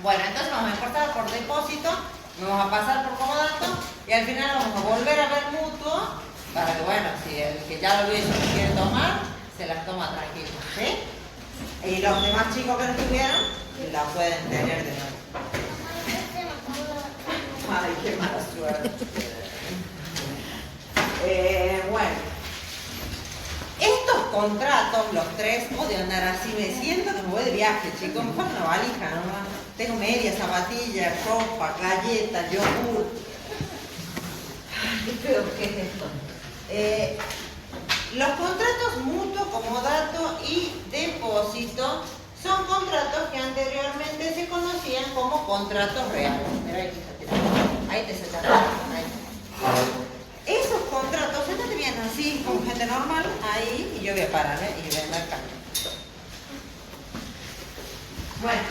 Bueno, entonces vamos a cortar por depósito, vamos a pasar por comodato y al final vamos a volver a ver mutuo para que, bueno, si el que ya lo hizo y quiere tomar, se las toma tranquilo, ¿sí? Y los demás chicos que no estuvieron, la pueden tener de nuevo. Ay, qué mala suerte. Bueno, estos contratos, los tres, odio andar así, me siento que me voy de viaje, chicos, me falta una valija, ¿no? Tengo medias, zapatillas, ropa, galletas, yogur. Ay, qué feo que es esto. Los contratos mutuo, comodato y depósito son contratos que anteriormente se conocían como contratos reales. Mira, ahí te está tirando. Ahí te se está tirando. Esos contratos, estos te vienen así, como gente normal, ahí, y yo voy a parar, y voy a marcar. Bueno,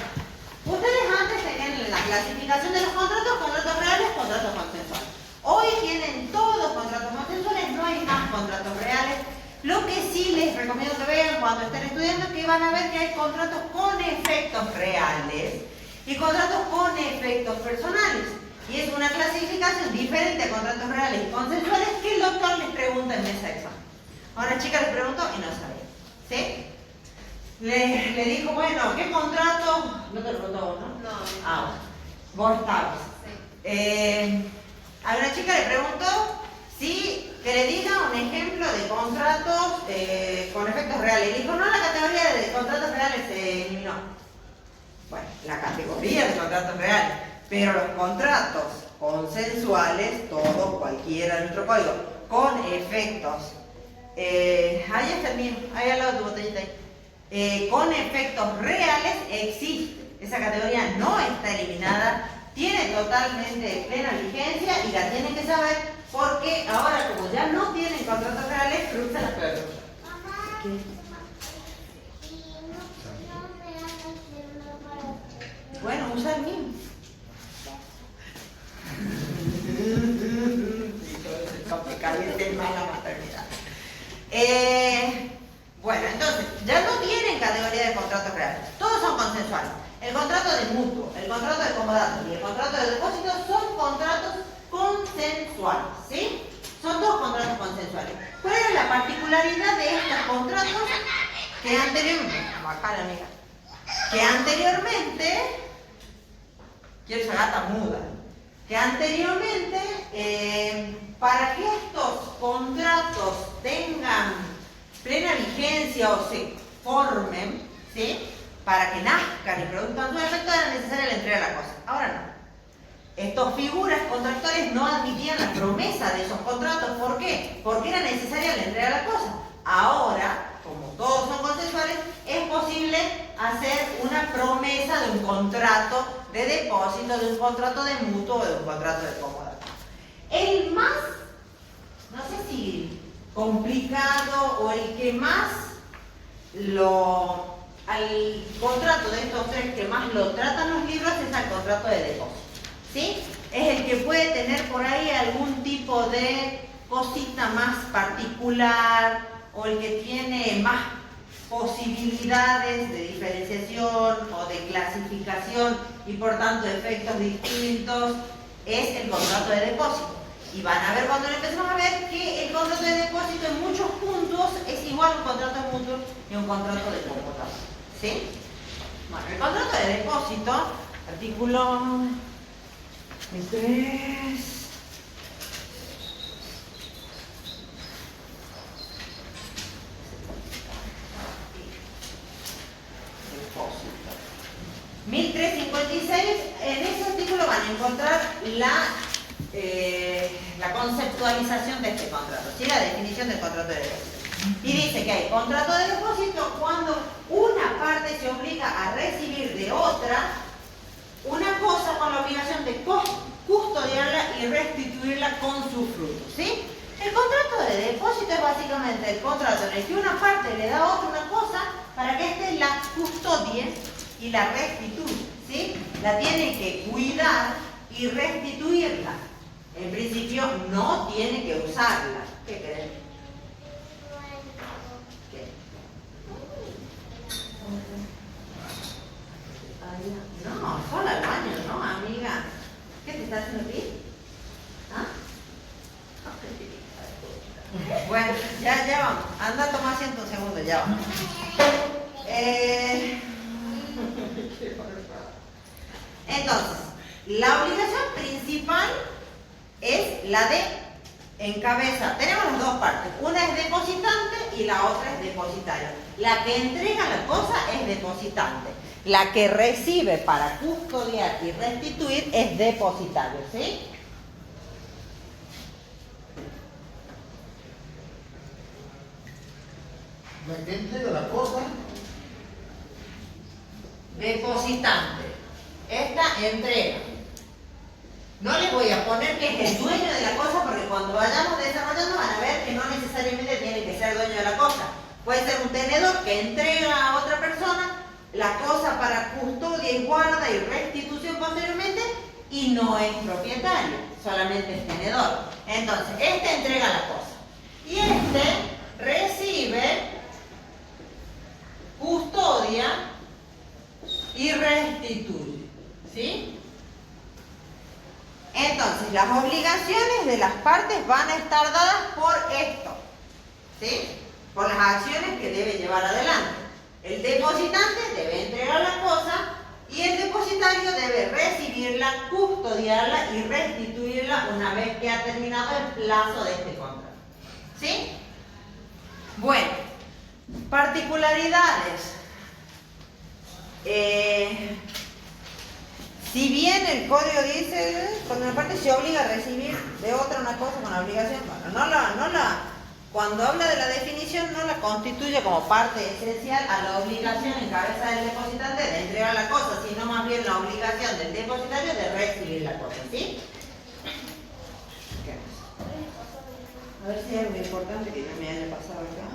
ustedes antes tenían la clasificación de los contratos reales, contratos consensuales. Hoy tienen todos contratos consensuales, no hay más contratos reales. Lo que sí les recomiendo que vean cuando estén estudiando es que van a ver que hay contratos con efectos reales y contratos con efectos personales. Y es una clasificación diferente a contratos reales y consensuales que el doctor les pregunta en mesa de examen. Ahora, chica les preguntó y no sabía. ¿Sí? Le dijo, bueno, ¿qué contrato? No te lo preguntó vos, ¿no? No. Ah, vos estabas. Sí. A una chica le preguntó si que le diga un ejemplo de contratos con efectos reales. Y dijo, no, la categoría de contratos reales se eliminó. Bueno, la categoría de contratos reales. Pero los contratos consensuales, todos, cualquiera de nuestro código, con efectos, ahí está el mío, ahí al lado de tu botellita ahí. Con efectos reales existe. Esa categoría no está eliminada, tiene totalmente plena vigencia y la tienen que saber porque ahora, como ya no tienen contratos reales, cruzan las preguntas. Bueno, usa el mío. Caliente más la maternidad. Bueno, entonces, ya no tienen categoría de contratos reales. Todos son consensuales. El contrato de mutuo, el contrato de comodato y el contrato de depósito son contratos consensuales, ¿sí? Son dos contratos consensuales. ¿Cuál es la particularidad de estos contratos? Que anteriormente, quiero esa gata muda. Que anteriormente, para que estos contratos tengan plena vigencia o se formen, ¿sí? Para que nazcan y produzcan su efecto era necesaria la entrega de la cosa. Ahora no. Estas figuras contractuales no admitían la promesa de esos contratos. ¿Por qué? Porque era necesaria la entrega de la cosa. Ahora, como todos son consensuales, es posible hacer una promesa de un contrato de depósito, de un contrato de mutuo o de un contrato de comodato. El más, no sé si complicado o el que más al contrato de estos tres que más lo tratan los libros es el contrato de depósito. ¿Sí? Es el que puede tener por ahí algún tipo de cosita más particular o el que tiene más posibilidades de diferenciación o de clasificación y por tanto efectos distintos, es el contrato de depósito. Y van a ver cuando lo empecemos a ver que el contrato de depósito en muchos puntos es igual a un contrato de mutuo y un contrato de comodato. ¿Sí? Bueno, el contrato de depósito, artículo 3. 1356, en ese artículo van a encontrar la conceptualización de este contrato, ¿sí? La definición del contrato de depósito. Y dice que hay contrato de depósito cuando una parte se obliga a recibir de otra una cosa con la obligación de custodiarla y restituirla con su fruto, ¿sí? El contrato de depósito es básicamente el contrato en el que una parte le da a otra una cosa para que éste la custodie y la restituya, ¿sí? La tiene que cuidar y restituirla. En principio no tiene que usarla. ¿Qué crees? ¿Qué? No, sola no ya va. Entonces, la obligación principal es la de encabeza. Tenemos las dos partes. Una es depositante y la otra es depositario. La que entrega la cosa es depositante. La que recibe para custodiar y restituir es depositario, ¿sí? La que entrega la cosa. Depositante. Esta entrega. No les voy a poner que es el dueño de la cosa porque cuando vayamos desarrollando van a ver que no necesariamente tiene que ser dueño de la cosa. Puede ser un tenedor que entrega a otra persona la cosa para custodia y guarda y restitución posteriormente y no es propietario, solamente es tenedor. Entonces, este entrega la cosa y este recibe, custodia y restituye, ¿sí? Entonces, las obligaciones de las partes van a estar dadas por esto, ¿sí? Por las acciones que debe llevar adelante. El depositante debe entregar la cosa y el depositario debe recibirla, custodiarla y restituirla una vez que ha terminado el plazo de este contrato, ¿sí? Bueno, particularidades. Si bien el código dice, cuando una parte se obliga a recibir de otra una cosa con obligación, bueno, cuando habla de la definición no la constituye como parte esencial a la obligación en cabeza del depositante de entregar la cosa, sino más bien la obligación del depositario de recibir la cosa, ¿sí? A ver si hay algo importante que no me haya pasado acá.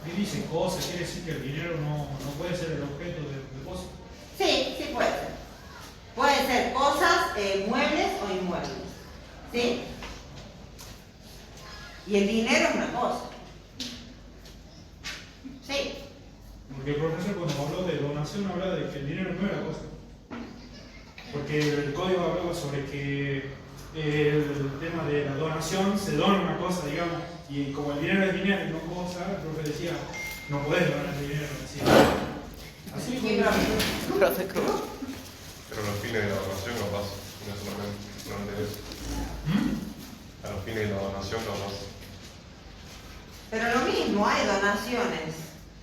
¿Qué dice cosa? ¿Quiere decir que el dinero no puede ser el objeto del depósito? Sí, sí puede ser. Pueden ser cosas, muebles o inmuebles, ¿sí? Y el dinero es una cosa. Sí. Porque el profesor cuando habló de donación habla de que el dinero no era cosa. Porque el código hablaba sobre que el tema de la donación se dona una cosa, digamos, y como el dinero es dinero y no cosa, el profe decía, no podés donar el dinero. Así como Profe Cruz. Pero los fines de la donación no pasa, no solamente eso. A los fines de la donación no pasa. Pero lo mismo, hay donaciones.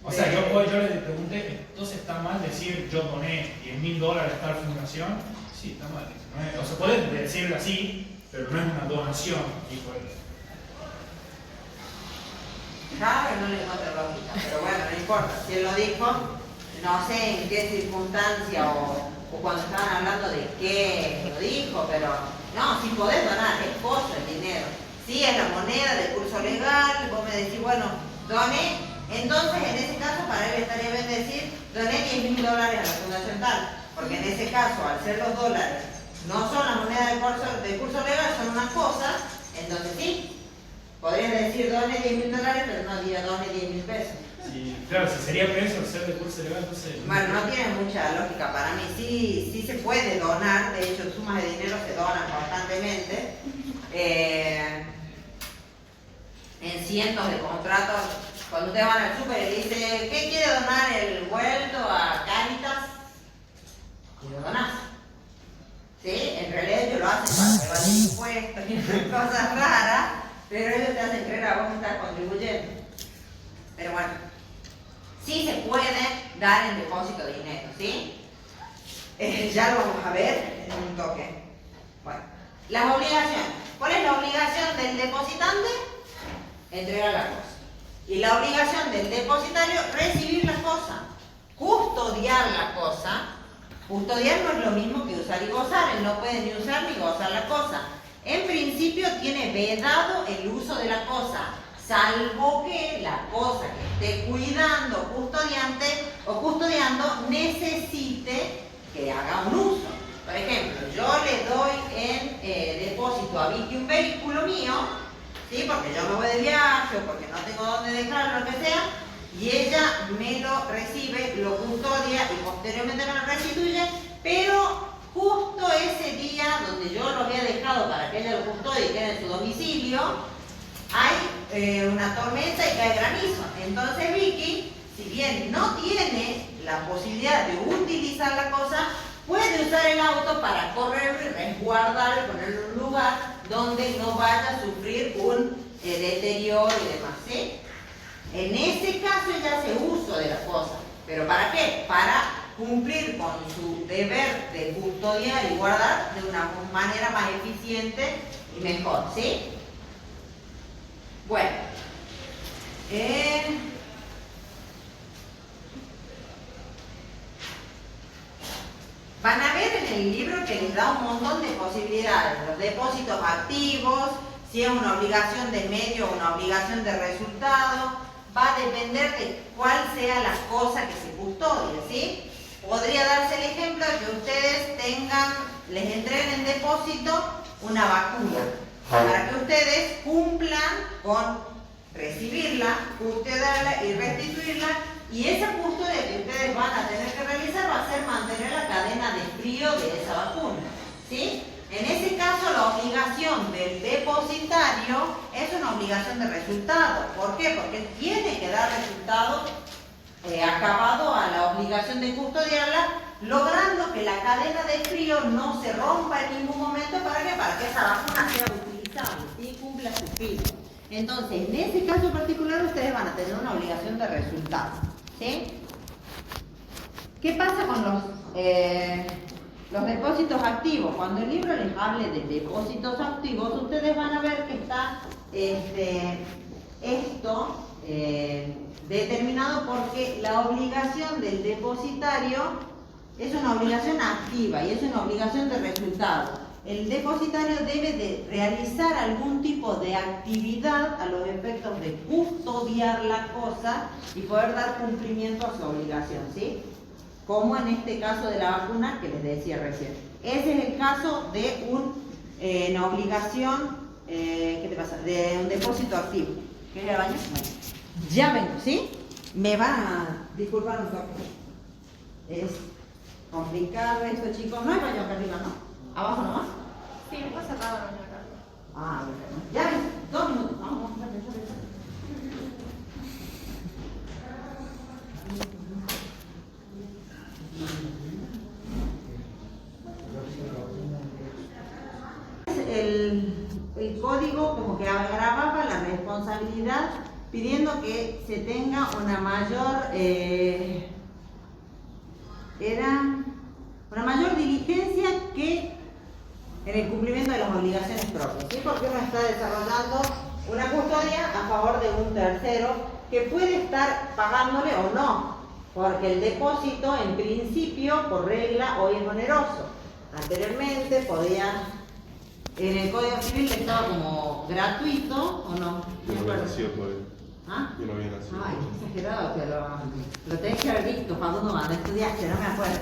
O sea, yo le pregunté, entonces está mal decir yo doné $10.000 a tal fundación. Sí, está mal. No es, o sea, puede decirlo así, pero no es una donación, dijo él. Claro que no le encuentro lógica, pero bueno, no importa. Si él lo dijo, no sé en qué circunstancia o cuando estaban hablando de qué lo dijo, pero no, si podés donar, es cosa el dinero. Sí, es la moneda del curso legal, vos me decís, bueno, doné, entonces en ese caso para él estaría bien decir, doné $10.000 a la fundación tal, porque en ese caso, al ser los dólares, no son la moneda del curso legal, son una cosa, entonces sí, podrías decir doné $10.000, pero no diría doné 10.000 pesos. Sí, claro, si sería preso al ser de curso legal, entonces... Bueno, no tiene mucha lógica para mí. Sí se puede donar, de hecho sumas de dinero se donan constantemente. En cientos de contratos, cuando ustedes van al súper y le dicen, ¿qué quiere donar el vuelto a Cáritas? Y lo donás. ¿Sí? En realidad ellos lo hacen para evadir impuestos y cosas raras, pero ellos te hacen creer a vos que estás contribuyendo. Pero bueno, sí se puede dar en depósito de dinero, ¿sí? Ya lo vamos a ver en un toque. Bueno, las obligaciones. ¿Cuál es la obligación del depositante? Entregar la cosa. Y la obligación del depositario, recibir la cosa. Custodiar la cosa. Custodiar no es lo mismo que usar y gozar. Él no puede ni usar ni gozar la cosa. En principio tiene vedado el uso de la cosa, salvo que la cosa que esté cuidando, custodiando, necesite que haga un uso. Por ejemplo, yo le doy en depósito a Vicky un vehículo mío, ¿sí? Porque yo me voy de viaje o porque no tengo dónde dejarlo, lo que sea, y ella me lo recibe, lo custodia y posteriormente me lo restituye, pero justo ese día donde yo lo había dejado para que ella lo custodie y quede en su domicilio, hay una tormenta y cae granizo. Entonces Vicky, si bien no tiene la posibilidad de utilizar la cosa, puede usar el auto para correrlo y resguardarlo, ponerlo en un lugar donde no vaya a sufrir un deterioro y demás, ¿sí? En ese caso ella hace uso de la cosa. ¿Pero para qué? Para cumplir con su deber de custodiar y guardar de una manera más eficiente y mejor, ¿sí? Bueno. Van a ver en el libro que les da un montón de posibilidades. Los depósitos activos, si es una obligación de medio o una obligación de resultado, va a depender de cuál sea la cosa que se custodie, ¿sí? Podría darse el ejemplo de que ustedes les entreguen en depósito una vacuna, para que ustedes cumplan con recibirla, custodiarla y restituirla, y esa custodia que ustedes van a tener que realizar va a ser mantener la cadena de frío de esa vacuna, ¿sí? En ese caso, la obligación del depositario es una obligación de resultado. ¿Por qué? Porque tiene que dar resultado acabado a la obligación de custodiarla, logrando que la cadena de frío no se rompa en ningún momento. ¿Para qué? Para que esa vacuna sea utilizable, ¿sí? Cumpla su fin. Entonces, en ese caso particular, ustedes van a tener una obligación de resultado, ¿sí? ¿Qué pasa con los depósitos activos? Cuando el libro les hable de depósitos activos, ustedes van a ver que está esto determinado porque la obligación del depositario es una obligación activa y es una obligación de resultado. El depositario debe de realizar algún tipo de actividad a los efectos de custodiar la cosa y poder dar cumplimiento a su obligación, ¿sí? Como en este caso de la vacuna que les decía recién. Ese es el caso de una obligación, ¿qué te pasa? De un depósito activo. ¿Quieres ir al baño? Bueno, ya vengo, ¿sí? Me van a disculpar un poco. Es complicado esto, chicos. No hay baño acá arriba, ¿no? ¿Abajo nomás? Sí, está cerrado el baño acá. Ah, bueno. Ya ven, 2 minutos. Vamos, rápido. El código como que agravaba la responsabilidad pidiendo que se tenga una mayor una mayor diligencia que en el cumplimiento de las obligaciones propias, ¿sí? Porque uno está desarrollando una custodia a favor de un tercero que puede estar pagándole o no, porque el depósito en principio por regla hoy es oneroso. Anteriormente podía, en el Código Civil estaba como gratuito o no. Yo no había nacido todavía. ¿Ah? Yo no había nacido. Ay, qué exagerado, pero lo tenés que haber visto cuando uno estudiaste, no me acuerdo.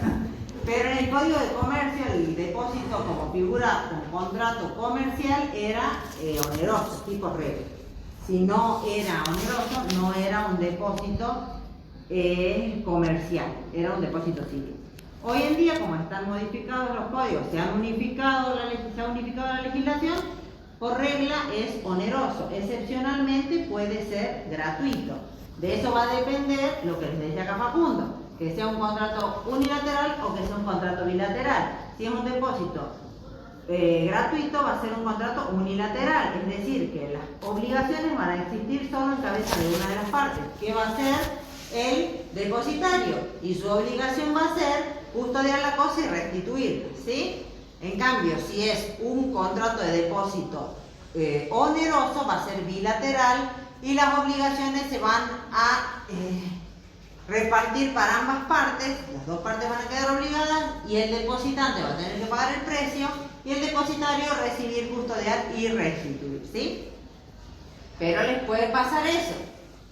Pero en el Código de Comercio el depósito como figura, como contrato comercial era oneroso, tipo regla. Si no era oneroso, no era un depósito comercial, era un depósito civil. Hoy en día, como están modificados los códigos, se ha unificado la legislación, por regla es oneroso, excepcionalmente puede ser gratuito. De eso va a depender lo que les decía acá Facundo, que sea un contrato unilateral o que sea un contrato bilateral. Si es un depósito gratuito, va a ser un contrato unilateral, es decir, que las obligaciones van a existir solo en cabeza de una de las partes, que va a ser el depositario, y su obligación va a ser custodiar la cosa y restituirla, ¿sí? En cambio, si es un contrato de depósito oneroso, va a ser bilateral y las obligaciones se van a repartir para ambas partes, las dos partes van a quedar obligadas y el depositante va a tener que pagar el precio y el depositario recibir, custodiar y restituir, ¿sí? Pero les puede pasar eso,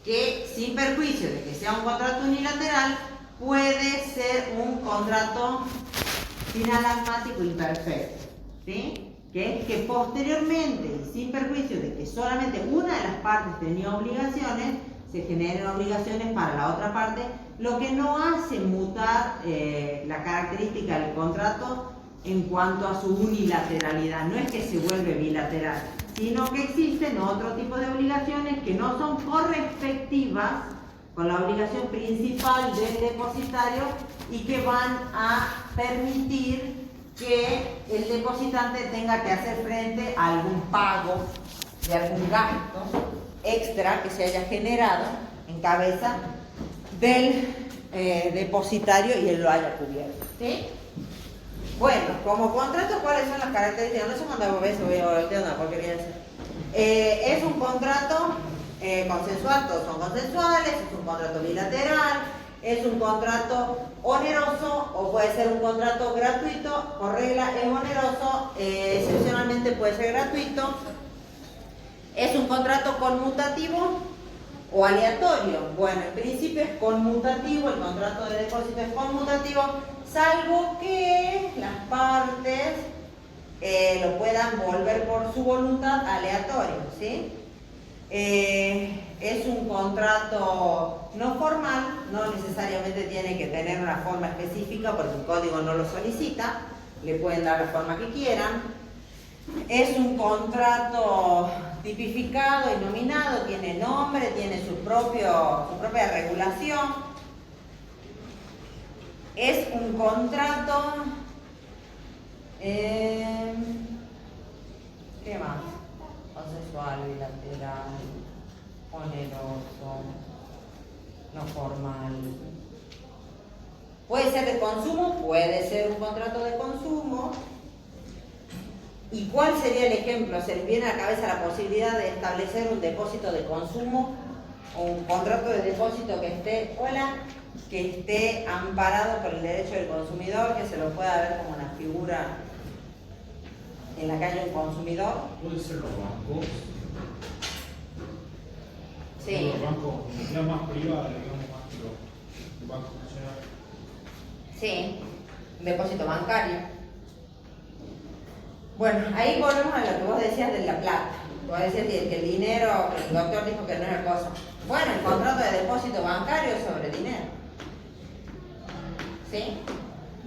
que sin perjuicio de que sea un contrato unilateral, puede ser un contrato sinalagmático imperfecto, ¿sí? Que es que posteriormente, y sin perjuicio de que solamente una de las partes tenía obligaciones, se generen obligaciones para la otra parte, lo que no hace mutar la característica del contrato en cuanto a su unilateralidad. No es que se vuelve bilateral, sino que existen otro tipo de obligaciones que no son correspectivas con la obligación principal del depositario y que van a permitir que el depositante tenga que hacer frente a algún pago de algún gasto extra que se haya generado en cabeza del depositario y él lo haya cubierto, ¿sí? Bueno, como contrato, ¿cuáles son las características? No sé cuando ves o veo una porquería de eso. Es un contrato consensual, todos son consensuales, es un contrato bilateral, es un contrato oneroso o puede ser un contrato gratuito, por regla es oneroso, excepcionalmente puede ser gratuito, es un contrato conmutativo o aleatorio. Bueno, en principio es conmutativo, el contrato de depósito es conmutativo, salvo que las partes lo puedan volver por su voluntad aleatorio, ¿sí? Es un contrato no formal, no necesariamente tiene que tener una forma específica porque el código no lo solicita, le pueden dar la forma que quieran. Es un contrato tipificado y nominado, tiene nombre, tiene su propia regulación. Es un contrato, ¿qué más? Consensual, bilateral, oneroso, no formal. Puede ser de consumo, puede ser un contrato de consumo. ¿Y cuál sería el ejemplo? ¿Se les viene a la cabeza la posibilidad de establecer un depósito de consumo o un contrato de depósito que esté amparado por el derecho del consumidor, que se lo pueda ver como una figura en la calle un consumidor? Puede ser los bancos. Sí. Los bancos, ya más privados, digamos, más que los bancos nacionales. Sí, un depósito bancario. Bueno, ahí volvemos a lo que vos decías de la plata. Vos decías que el dinero, el doctor dijo que no era cosa. Bueno, el contrato de depósito bancario es sobre dinero. ¿Sí?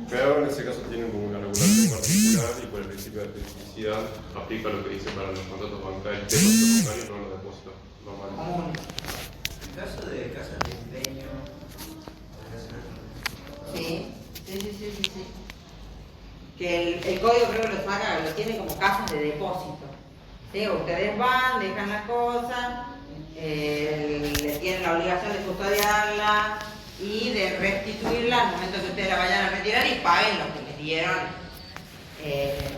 Pero en ese caso tienen como una regulación particular y por el principio de especificidad aplica lo que dice para los contratos bancarios, depósitos bancarios, no los depósitos normales. Común. En caso de casas de empeño, Sí. Que el código creo que lo tiene como casas de depósito. ¿Sí? Ustedes van, dejan las cosas, les tienen la obligación de custodiarla y de restituirla al momento que ustedes la vayan a retirar y paguen lo que les dieron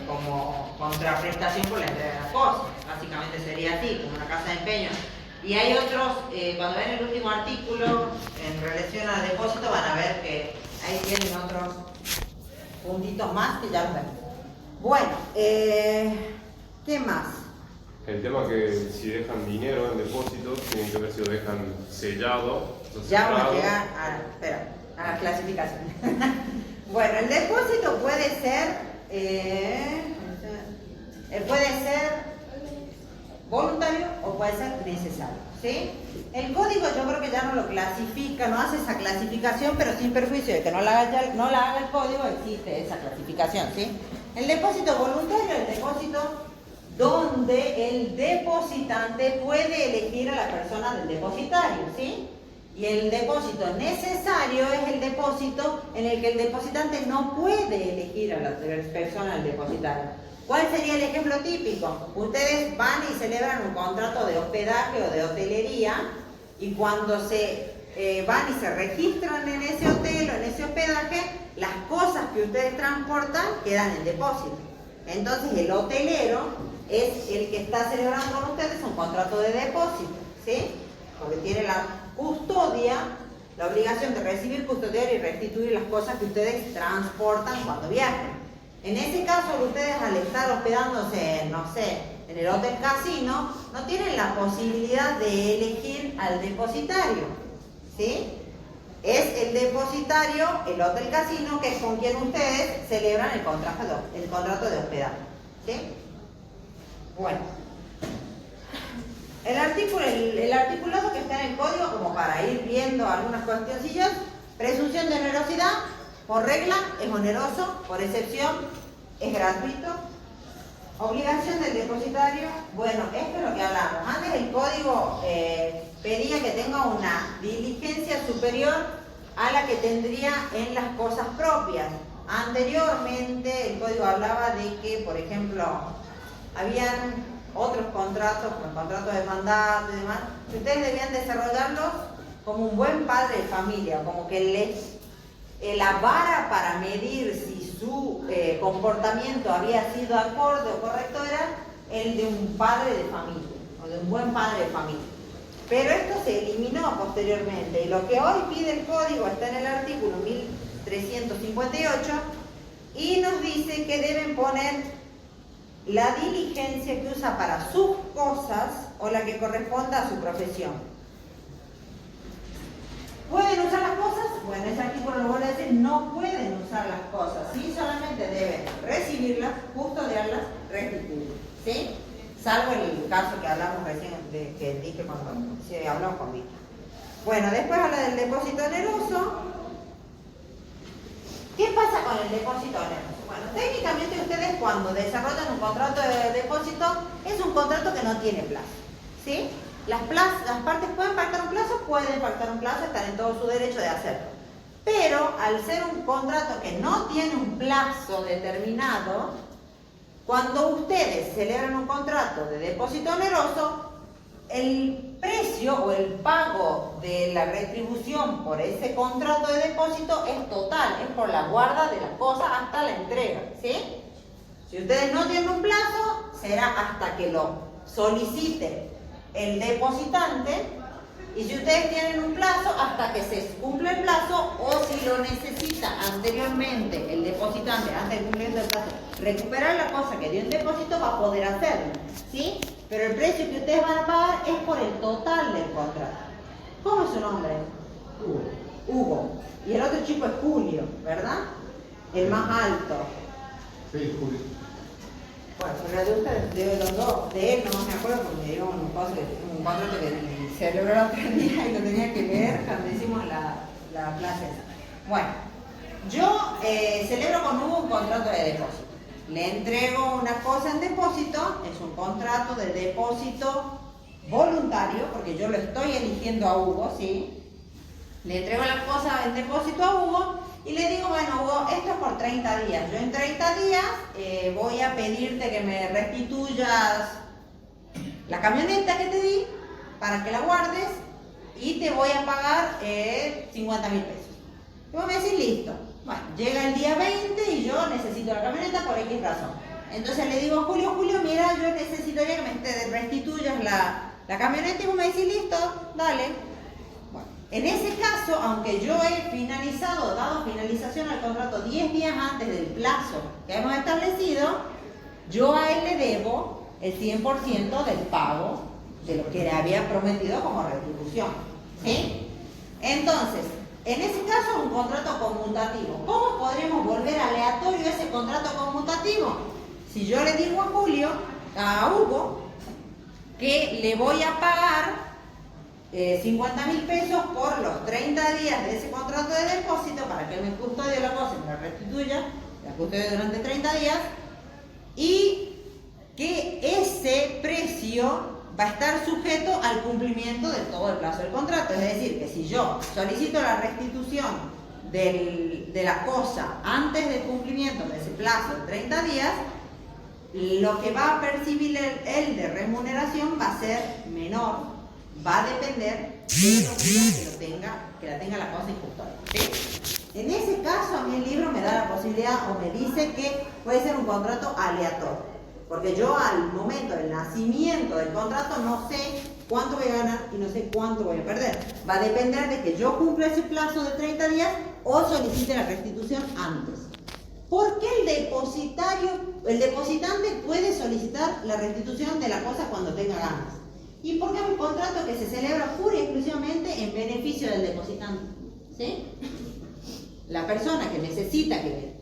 como contraprestación por la entrega de las cosas. Básicamente sería así, como una casa de empeño. Y hay otros, cuando ven el último artículo en relación al depósito van a ver que ahí tienen otros puntitos más que ya los ven. Bueno, ¿qué más? El tema que si dejan dinero en depósitos, tienen que ver si lo dejan sellado. Ya vamos a cerrado. llegar a la clasificación. Bueno, el depósito puede ser voluntario o puede ser necesario, ¿sí? El código yo creo que ya no lo clasifica, no hace esa clasificación, pero sin perjuicio de que no la haga el código, existe esa clasificación, ¿sí? El depósito voluntario es el depósito donde el depositante puede elegir a la persona del depositario, ¿sí? Y el depósito necesario es el depósito en el que el depositante no puede elegir a la persona del depositario. ¿Cuál sería el ejemplo típico? Ustedes van y celebran un contrato de hospedaje o de hotelería y cuando se van y se registran en ese hotel o en ese hospedaje, las cosas que ustedes transportan quedan en depósito. Entonces el hotelero es el que está celebrando con ustedes un contrato de depósito, ¿sí? Porque tiene la custodia, la obligación de recibir, custodiar y restituir las cosas que ustedes transportan cuando viajen. En ese caso, ustedes al estar hospedándose, no sé, en el Hotel Casino, no tienen la posibilidad de elegir al depositario, ¿sí? Es el depositario, el Hotel Casino, que es con quien ustedes celebran el contrato de hospedaje, ¿sí? Bueno. El articulado que está en el código, como para ir viendo algunas cuestioncillas, presunción de onerosidad, por regla es oneroso, por excepción es gratuito. Obligación del depositario. Bueno, esto es lo que hablamos. Antes el código pedía que tenga una diligencia superior a la que tendría en las cosas propias. Anteriormente el código hablaba de que, por ejemplo, habían otros contratos, como el contrato de mandato y demás, que ustedes debían desarrollarlos como un buen padre de familia, como que la vara para medir si su comportamiento había sido acorde o correcto era el de un padre de familia, o de un buen padre de familia. Pero esto se eliminó posteriormente, y lo que hoy pide el código está en el artículo 1358, y nos dice que deben poner la diligencia que usa para sus cosas o la que corresponda a su profesión. ¿Pueden usar las cosas? Bueno, ese artículo lo vuelve a decir, no pueden usar las cosas, ¿sí? Solamente deben recibirlas, custodiarlas, restituir, ¿sí? Salvo el caso que hablamos recién, que dije cuando se habló con Vicky. Bueno, después habla del depósito oneroso. ¿Qué pasa con el depósito oneroso? Bueno, técnicamente ustedes cuando desarrollan un contrato de depósito, es un contrato que no tiene plazo, ¿sí? Las partes pueden pactar un plazo, están en todo su derecho de hacerlo. Pero al ser un contrato que no tiene un plazo determinado, cuando ustedes celebran un contrato de depósito oneroso, el precio o el pago de la retribución por ese contrato de depósito es total, es por la guarda de la cosa hasta la entrega, ¿sí? Si ustedes no tienen un plazo, será hasta que lo solicite el depositante, y si ustedes tienen un plazo, hasta que se cumple el plazo, o si lo necesita anteriormente el depositante, antes del cumplimiento del plazo, recuperar la cosa que dio en depósito, va a poder hacerlo, ¿sí? Pero el precio que ustedes van a pagar es por el total del contrato. ¿Cómo es su nombre? Hugo. Y el otro chico es Julio, ¿verdad? El más alto. Sí, Julio. Bueno, pero de ustedes, de los dos, de él no me acuerdo porque me dio un contrato que celebró el otro día y lo tenía que leer cuando hicimos la clase esa. Bueno, yo celebro con Hugo un contrato de depósito. Le entrego una cosa en depósito, es un contrato de depósito voluntario, porque yo lo estoy eligiendo a Hugo, ¿sí? Le entrego la cosa en depósito a Hugo y le digo, bueno, Hugo, esto es por 30 días. Yo en 30 días voy a pedirte que me restituyas la camioneta que te di para que la guardes y te voy a pagar 50.000 pesos. Y vos me decís, listo. Bueno, llega el día 20 y yo necesito la camioneta por X razón. Entonces le digo a Julio, mira, yo necesitaría que me restituyas la camioneta, y vos me decís, listo, dale. Bueno, en ese caso, aunque yo he dado finalización al contrato 10 días antes del plazo que hemos establecido, yo a él le debo el 100% del pago de lo que le había prometido como retribución, ¿sí? Entonces, en ese caso es un contrato conmutativo. ¿Cómo podríamos volver aleatorio ese contrato conmutativo? Si yo le digo a Hugo, que le voy a pagar 50.000 pesos por los 30 días de ese contrato de depósito para que él me custodie la cosa y me la restituya, la custodie durante 30 días, y que ese precio va a estar sujeto al cumplimiento de todo el plazo del contrato. Es decir, que si yo solicito la restitución de la cosa antes del cumplimiento de ese plazo de 30 días, lo que va a percibir él de remuneración va a ser menor, va a depender de los días que la tenga la cosa en custodia, ¿sí? En ese caso, a mí el libro me da la posibilidad, o me dice que puede ser un contrato aleatorio. Porque yo al momento del nacimiento del contrato no sé cuánto voy a ganar y no sé cuánto voy a perder. Va a depender de que yo cumpla ese plazo de 30 días o solicite la restitución antes. ¿Por qué el depositante puede solicitar la restitución de la cosa cuando tenga ganas? Y porque es un contrato que se celebra pura y exclusivamente en beneficio del depositante, ¿sí? La persona que necesita que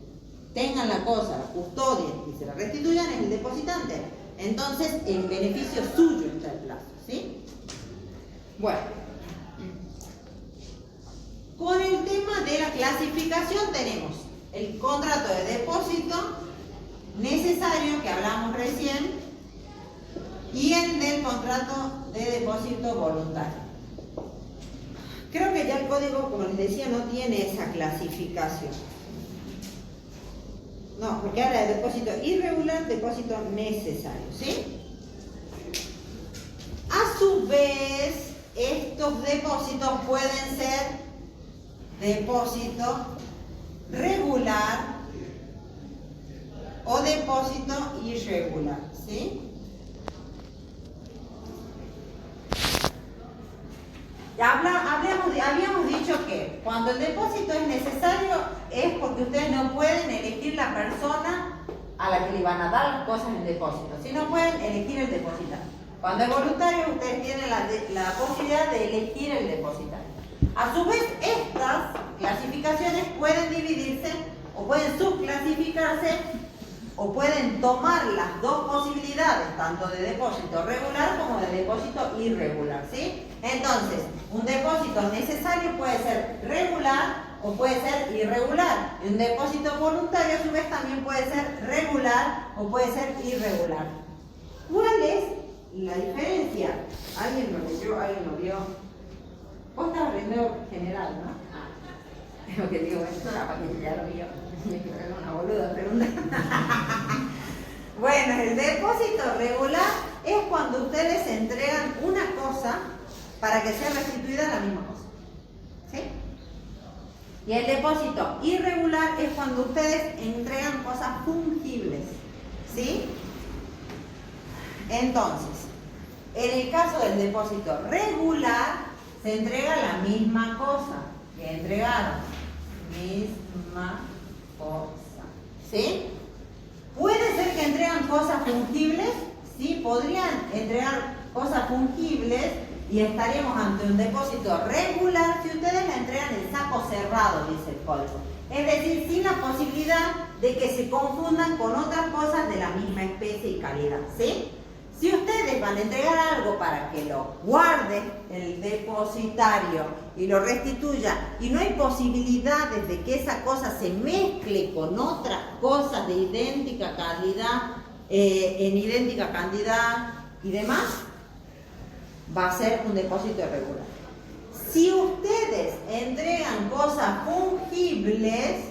tengan la cosa, la custodien y se la restituyan es el depositante. Entonces, en beneficio suyo está el plazo, ¿sí? Bueno, con el tema de la clasificación tenemos el contrato de depósito necesario que hablamos recién y el del contrato de depósito voluntario. Creo que ya el código, como les decía, no tiene esa clasificación. No, porque habla de depósito irregular, depósito necesario, ¿sí? A su vez, estos depósitos pueden ser depósito regular o depósito irregular, ¿sí? Habíamos dicho que cuando el depósito es necesario es porque ustedes no pueden elegir la persona a la que le van a dar las cosas en depósito, si no pueden elegir el depositar. Cuando es voluntario ustedes tienen la posibilidad de elegir el depositar. A su vez, estas clasificaciones pueden dividirse o pueden subclasificarse o pueden tomar las dos posibilidades, tanto de depósito regular como de depósito irregular, ¿sí? Entonces, un depósito necesario puede ser regular o puede ser irregular. Y un depósito voluntario, a su vez, también puede ser regular o puede ser irregular. ¿Cuál es la diferencia? ¿Alguien lo leyó? ¿Alguien lo vio? Vos estabas viendo general, ¿no? Ah, lo que digo es capaz que ya lo vio. Es una boluda pregunta. Bueno, el depósito regular es cuando ustedes entregan una cosa para que sea restituida la misma cosa, ¿sí? Y el depósito irregular es cuando ustedes entregan cosas fungibles, ¿sí? Entonces, en el caso del depósito regular, se entrega la misma cosa que entregaron. Misma cosa, ¿sí? Puede ser que entregan cosas fungibles, ¿sí? Podrían entregar cosas fungibles y estaríamos ante un depósito regular si ustedes la entregan en saco cerrado, dice el código. Es decir, sin la posibilidad de que se confundan con otras cosas de la misma especie y calidad, ¿sí? Si ustedes van a entregar algo para que lo guarde el depositario y lo restituya y no hay posibilidades de que esa cosa se mezcle con otras cosas de idéntica calidad, en idéntica cantidad y demás, va a ser un depósito irregular. Si ustedes entregan cosas fungibles,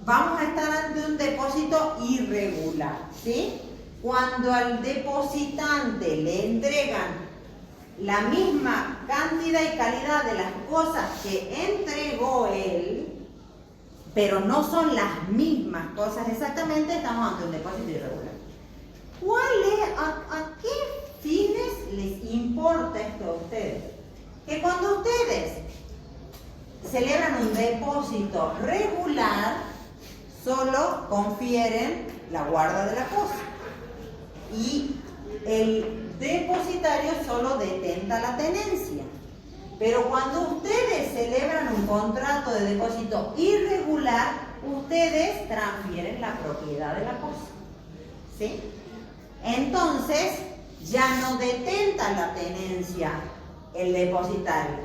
vamos a estar ante un depósito irregular, ¿sí? Cuando al depositante le entregan la misma cantidad y calidad de las cosas que entregó él, pero no son las mismas cosas exactamente, estamos ante un depósito irregular. ¿A qué fines les importa esto a ustedes? Que cuando ustedes celebran un depósito regular, solo confieren la guarda de la cosa y el depositario solo detenta la tenencia. Pero cuando ustedes celebran un contrato de depósito irregular, ustedes transfieren la propiedad de la cosa, ¿sí? Entonces, ya no detenta la tenencia el depositario,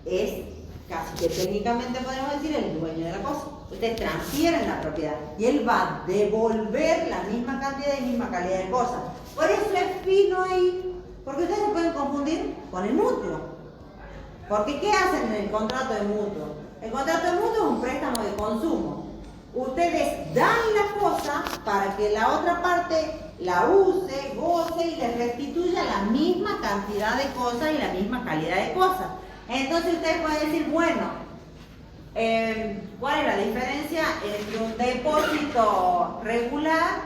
es casi que técnicamente podemos decir el dueño de la cosa. Ustedes transfieren la propiedad y él va a devolver la misma cantidad y misma calidad de cosas. Por eso es fino ahí, porque ustedes se pueden confundir con el mutuo. Porque ¿qué hacen en el contrato de mutuo? El contrato de mutuo es un préstamo de consumo. Ustedes dan la cosa para que la otra parte la use, goce y les restituya la misma cantidad de cosas y la misma calidad de cosas. Entonces ustedes pueden decir, bueno, ¿cuál es la diferencia entre un depósito regular,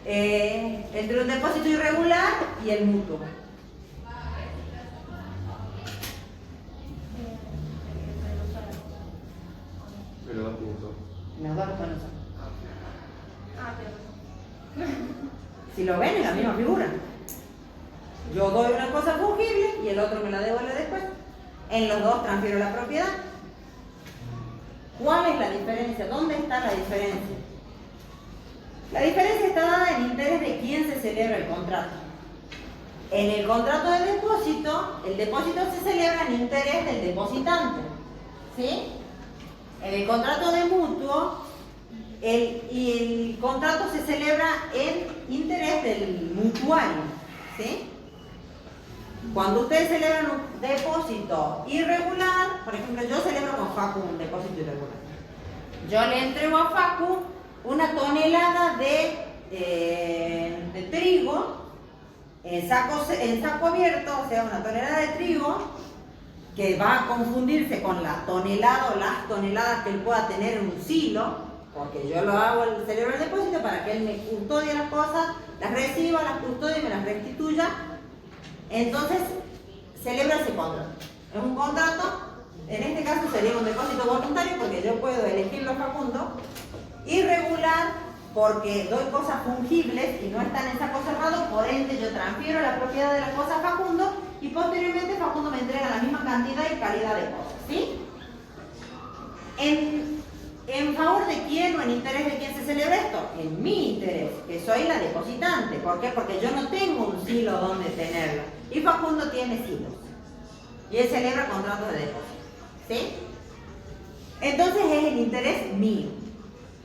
entre un depósito irregular y el mutuo? Pero dos puntos. Los dos no son. Ah, pero Si lo ven, es la misma figura. Yo doy una cosa fungible y el otro me la devuelve después. En los dos transfiero la propiedad. ¿Cuál es la diferencia? ¿Dónde está la diferencia? La diferencia está dada en interés de quién se celebra el contrato. En el contrato de depósito, el depósito se celebra en interés del depositante, ¿sí? En el contrato de mutuo y el contrato se celebra en interés del mutuario, ¿sí? Cuando ustedes celebran un depósito irregular, por ejemplo, yo celebro con Facu un depósito irregular. Yo le entrego a Facu una tonelada de trigo en saco abierto, o sea, una tonelada de trigo que va a confundirse con la tonelada o las toneladas que él pueda tener en un silo, porque yo lo hago, celebro el depósito para que él me custodie las cosas, las reciba, las custodie y me las restituya. Entonces, celebra ese contrato. Es un contrato, en este caso sería un depósito voluntario porque yo puedo elegirlo, Facundo, irregular porque doy cosas fungibles y no están en saco cerrado, por ende yo transfiero la propiedad de las cosas a Facundo y posteriormente Facundo me entrega la misma cantidad y calidad de cosas, ¿sí? ¿En favor de quién o en interés de quién se celebra esto? En mi interés, que soy la depositante. ¿Por qué? Porque yo no tengo un silo donde tenerlo. Y Facundo tiene silos. Y él celebra contratos de depósito, ¿sí? Entonces es el interés mío.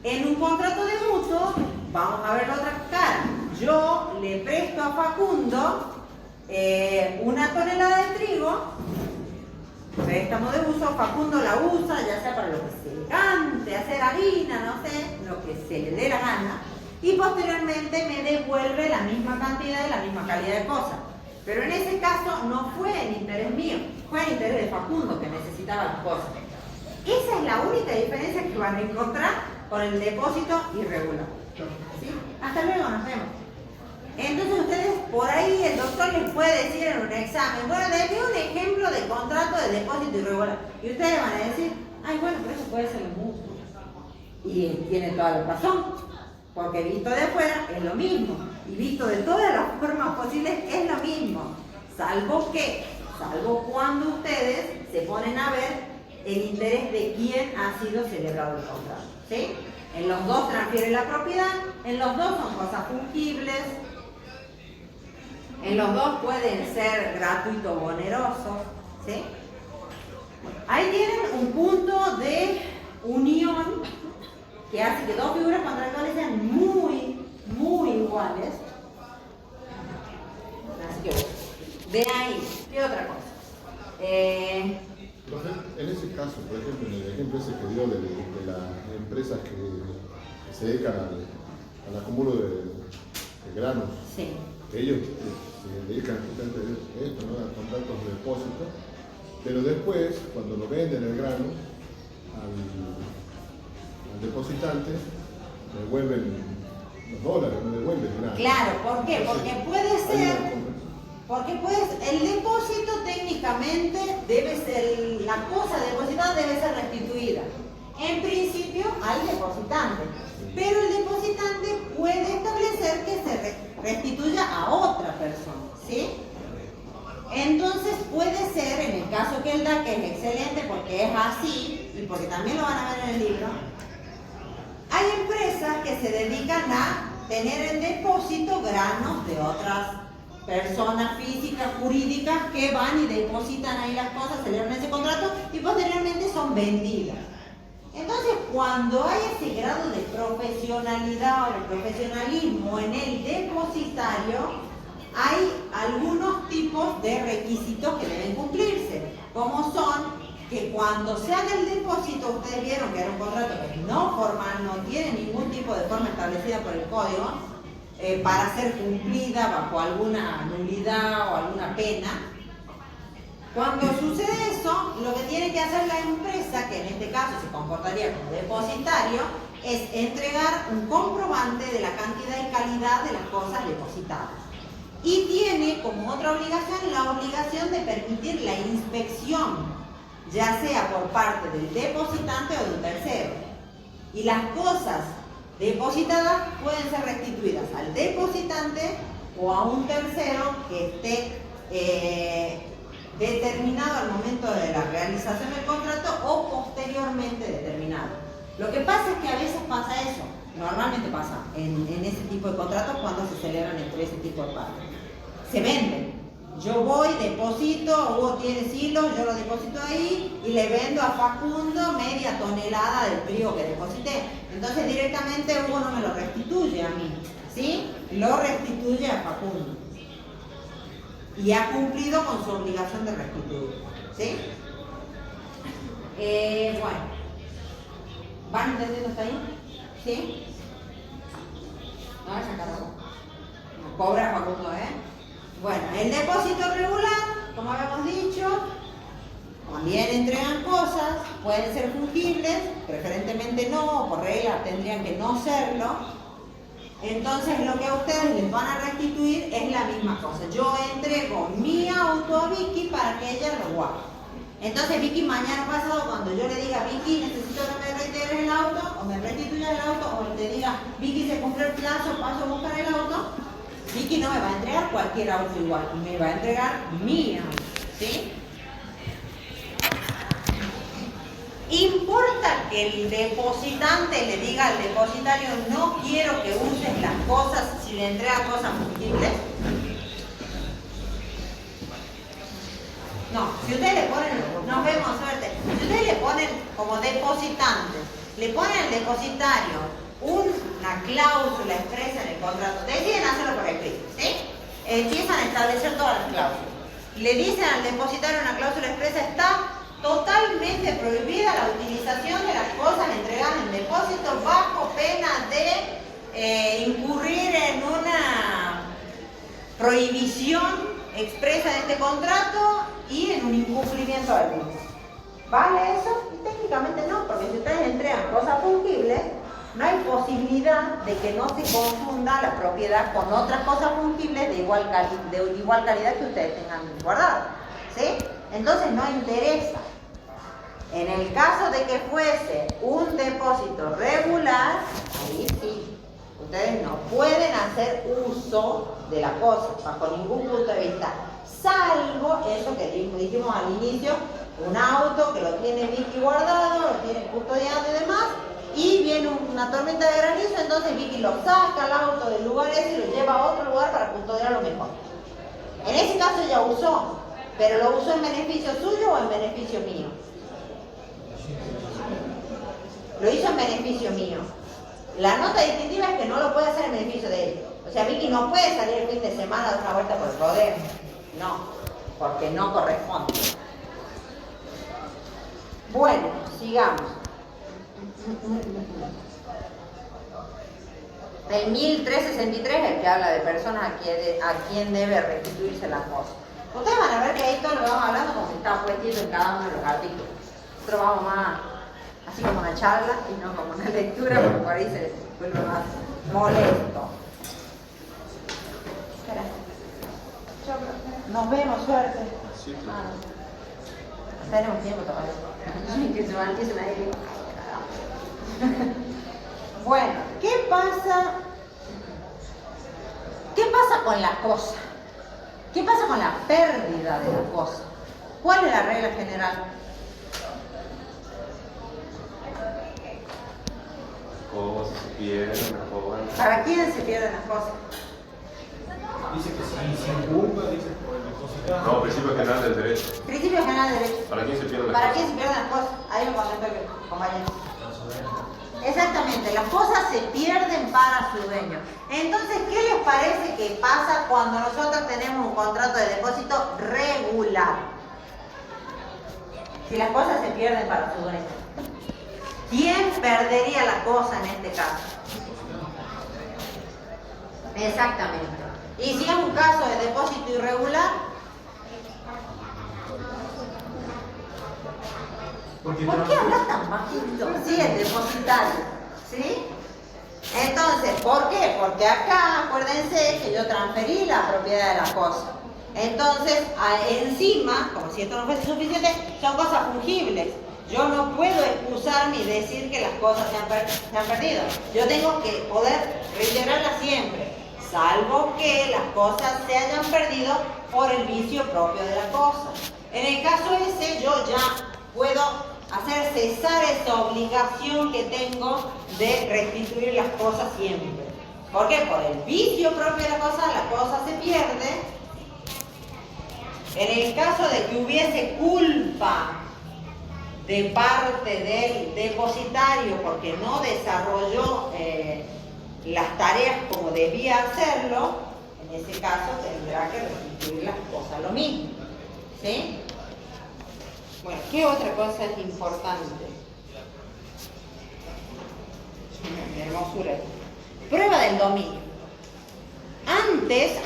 En un contrato de mutuo, vamos a ver la otra cara. Yo le presto a Facundo una tonelada de trigo, préstamo de uso, Facundo la usa, ya sea para lo que se le cante, hacer harina, no sé, lo que se le dé la gana, y posteriormente me devuelve la misma cantidad y la misma calidad de cosas. Pero en ese caso no fue en interés mío, fue en interés de Facundo que necesitaba las cosas. Esa es la única diferencia que van a encontrar con el depósito irregular. ¿Sí? Hasta luego, nos vemos. Entonces ustedes, por ahí el doctor les puede decir en un examen, bueno, denme un ejemplo de contrato de depósito irregular. Y ustedes van a decir, ay, bueno, pero eso puede ser el mutuo. Y tiene toda la razón, porque visto de afuera es lo mismo. Y visto de todas las formas posibles es lo mismo. Salvo cuando ustedes se ponen a ver el interés de quién ha sido celebrado el contrato, ¿sí? En los dos transfiere la propiedad, en los dos son cosas fungibles, en los dos pueden ser gratuitos o onerosos, ¿sí? Ahí tienen un punto de unión que hace que dos figuras contractuales sean muy, muy iguales. Así que, de ahí, ¿qué otra cosa? Profe, en ese caso, por ejemplo, en el ejemplo ese que dio de las empresas que se dedican al acúmulo de granos, Sí. ellos se dedican justamente a esto, ¿no? A contratos de depósito, pero después, cuando lo venden el grano al depositante, devuelven los dólares, no devuelven nada. Claro, ¿por qué? Entonces, Porque puede hay ser, una- porque el depósito técnicamente debe ser, la cosa depositada debe ser restituida. En principio al depositante, pero el depositante puede establecer que se restituya a otra persona, ¿sí? Entonces puede ser, en el caso que él da, que es excelente porque es así, y porque también lo van a ver en el libro, hay empresas que se dedican a tener en depósito granos de otras personas físicas, jurídicas, que van y depositan ahí las cosas, celebran ese contrato y posteriormente son vendidas. Entonces, cuando hay ese grado de profesionalidad o de profesionalismo en el depositario, hay algunos tipos de requisitos que deben cumplirse, como son que cuando se haga el depósito, ustedes vieron que era un contrato que no formal, no tiene ningún tipo de forma establecida por el código, para ser cumplida bajo alguna nulidad o alguna pena. Cuando sucede eso, lo que tiene que hacer la empresa, que en este caso se comportaría como depositario, es entregar un comprobante de la cantidad y calidad de las cosas depositadas. Y tiene como otra obligación la obligación de permitir la inspección, ya sea por parte del depositante o de un tercero. Y las cosas depositadas pueden ser restituidas al depositante o a un tercero que esté determinado al momento de la realización del contrato o posteriormente determinado. Lo que pasa es que a veces pasa eso, normalmente pasa en ese tipo de contratos cuando se celebran entre ese tipo de partes. Se venden Yo voy, deposito, Hugo tiene silos, yo lo deposito ahí y le vendo a Facundo media tonelada del trigo que deposité. Entonces directamente Hugo no me lo restituye a mí, ¿sí? Lo restituye a Facundo. Y ha cumplido con su obligación de restituir, ¿sí? Bueno, ¿van entendiendo hasta ahí? ¿Sí? No vayan a sacar algo. Pobre Facundo, ¿eh? Bueno, el depósito regular, como habíamos dicho, también entregan cosas, pueden ser fungibles, preferentemente no, por regla tendrían que no serlo. Entonces lo que a ustedes les van a restituir es la misma cosa. Yo entrego mi auto a Vicky para que ella lo guarde. Entonces Vicky mañana pasado, cuando yo le diga, Vicky, necesito que me reintegres el auto, o me restituya el auto, o te diga, Vicky, se cumplió el plazo, paso a buscar el auto, Vicky no me va a entregar cualquier auto igual, me va a entregar mi auto, ¿sí? ¿Importa que el depositante le diga al depositario, no quiero que uses las cosas si le entrega cosas fungibles? No, si ustedes le ponen, nos vemos, suerte, si ustedes le ponen como depositante, le ponen al depositario una cláusula expresa en el contrato, deciden hacerlo por escrito, ¿sí? Empiezan a establecer todas las cláusulas. Le dicen al depositario una cláusula expresa, está totalmente prohibida la utilización de las cosas entregadas en depósito bajo pena de incurrir en una prohibición expresa de este contrato y en un incumplimiento del mismo. ¿Vale eso? Y técnicamente no, porque si ustedes entregan cosas fungibles, no hay posibilidad de que no se confunda la propiedad con otras cosas fungibles de igual calidad que ustedes tengan guardadas, ¿sí? Entonces no interesa. En el caso de que fuese un depósito regular, ahí sí, ustedes no pueden hacer uso de la cosa bajo ningún punto de vista, salvo eso que dijimos al inicio, un auto que lo tiene Vicky guardado, lo tiene custodiado y demás, y viene una tormenta de granizo, entonces Vicky lo saca al auto del lugar ese y lo lleva a otro lugar para custodiarlo mejor. En ese caso ella usó, pero ¿lo usó en beneficio suyo o en beneficio mío? Lo hizo en beneficio mío. La nota distintiva es que no lo puede hacer en beneficio de él. O sea, Vicky no puede salir el fin de semana a dar una vuelta por el rodeo. No, porque no corresponde. Bueno, sigamos. El 1363 es el que habla de personas a quien debe restituirse las cosas. Ustedes van a ver que ahí todo lo que vamos hablando como que está puestito en cada uno de los artículos. Nosotros vamos más así como una charla y no como una lectura, porque por ahí se vuelve más molesto. Espera. Nos vemos, suerte. Sí, Ah, tenemos tiempo todavía. Que se va a empezar a ir. Bueno, ¿qué pasa? ¿Qué pasa con la cosa? ¿Qué pasa con la pérdida de la cosa? ¿Cuál es la regla general? Cosas se pierden, se roban. ¿Para quién se pierden las cosas? Dice que sin culpa, dice por el depositario. No, principio general del derecho. Principio general de derecho. ¿Para quién se pierden las ¿Para cosas? quién se pierden las cosas? Ahí lo comentó el compañero. Exactamente, las cosas se pierden para su dueño. Entonces, ¿qué les parece que pasa cuando nosotros tenemos un contrato de depósito regular? Si las cosas se pierden para su dueño, ¿quién perdería la cosa en este caso? Exactamente. Y si es un caso de depósito irregular, ¿por qué hablas tan bajito? Sí, el depositario, ¿sí? Entonces, ¿por qué? Porque acá, acuérdense que yo transferí la propiedad de la cosa. Entonces, encima, como si esto no fuese suficiente, son cosas fungibles. Yo no puedo excusarme y decir que las cosas se han perdido. Yo tengo que poder reintegrarlas siempre, salvo que las cosas se hayan perdido por el vicio propio de la cosa. En el caso ese, yo ya puedo hacer cesar esa obligación que tengo de restituir las cosas siempre. ¿Por qué? Por el vicio propio de la cosa se pierde En el caso de que hubiese culpa de parte del depositario porque no desarrolló las tareas como debía hacerlo, en ese caso tendrá que restituir las cosas, lo mismo. ¿Sí? Bueno, ¿qué otra cosa es importante? Hermosura. Prueba del dominio. Antes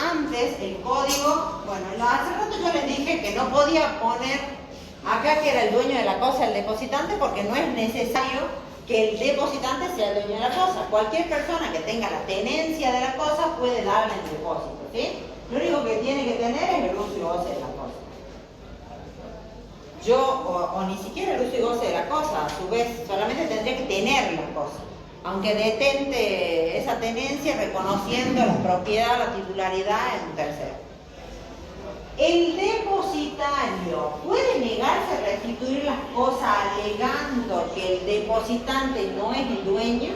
el código, bueno, hace rato yo les dije que no podía poner acá que era el dueño de la cosa el depositante porque no es necesario que el depositante sea el dueño de la cosa. Cualquier persona que tenga la tenencia de la cosa puede darle el depósito, ¿sí? Lo único que tiene que tener es el uso y goce de la cosa. O ni siquiera el uso y goce de la cosa, a su vez, solamente tendría que tener la cosa. Aunque detente esa tenencia reconociendo la propiedad o la titularidad en un tercero. El depositario puede negarse a restituir las cosas alegando que el depositante no es el dueño.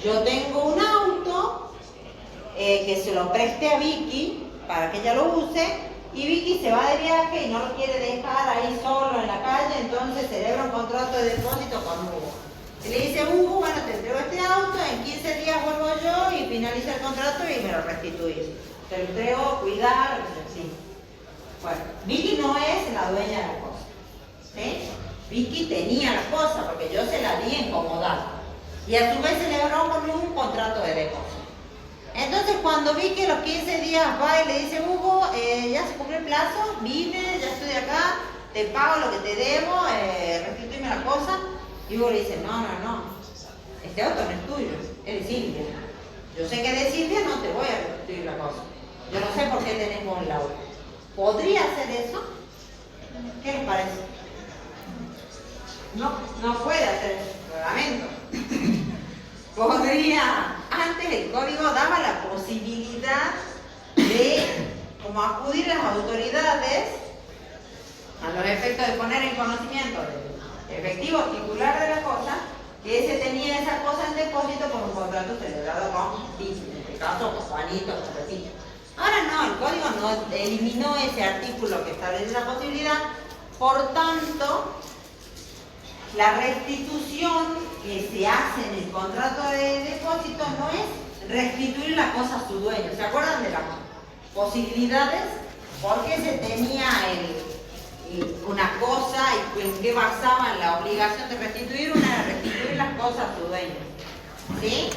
Yo tengo un auto que se lo presté a Vicky para que ella lo use y Vicky se va de viaje y no lo quiere dejar ahí solo en la calle, entonces celebra un contrato de depósito con Hugo. Y le dice, Hugo, bueno, te entrego este auto, en 15 días vuelvo yo y finaliza el contrato y me lo restituís. Te lo entrego, cuidar, sí. Bueno, Vicky no es la dueña de la cosa, ¿sí? Vicky tenía la cosa porque yo se la di en comodato. Y a su vez celebró con un contrato de depósito. Entonces cuando Vicky a los 15 días va y le dice, Hugo, ya se cumplió el plazo, vine, ya estoy acá, te pago lo que te debo, restituime la cosa. Y Hugo le dice, no, este auto no es tuyo, es de Silvia. Yo sé que de Silvia no te voy a restituir la cosa. Yo no sé por qué tenemos el auto. ¿Podría hacer eso? ¿Qué les parece? No puede hacer eso, reglamento. Podría, antes el código daba la posibilidad de como acudir a las autoridades a los efectos de poner en conocimiento del efectivo titular de la cosa que ese tenía esa cosa en depósito por un contrato celebrado con Vicky, en este caso con Juanito, con Pepito. Ahora no, el código no eliminó ese artículo que establece esa posibilidad, por tanto, la restitución que se hace en el contrato de depósito no es restituir la cosa a su dueño. ¿Se acuerdan de las posibilidades? ¿Por qué se tenía una cosa y en qué basaban la obligación de restituir? Una era restituir las cosas a su dueño. ¿Sí?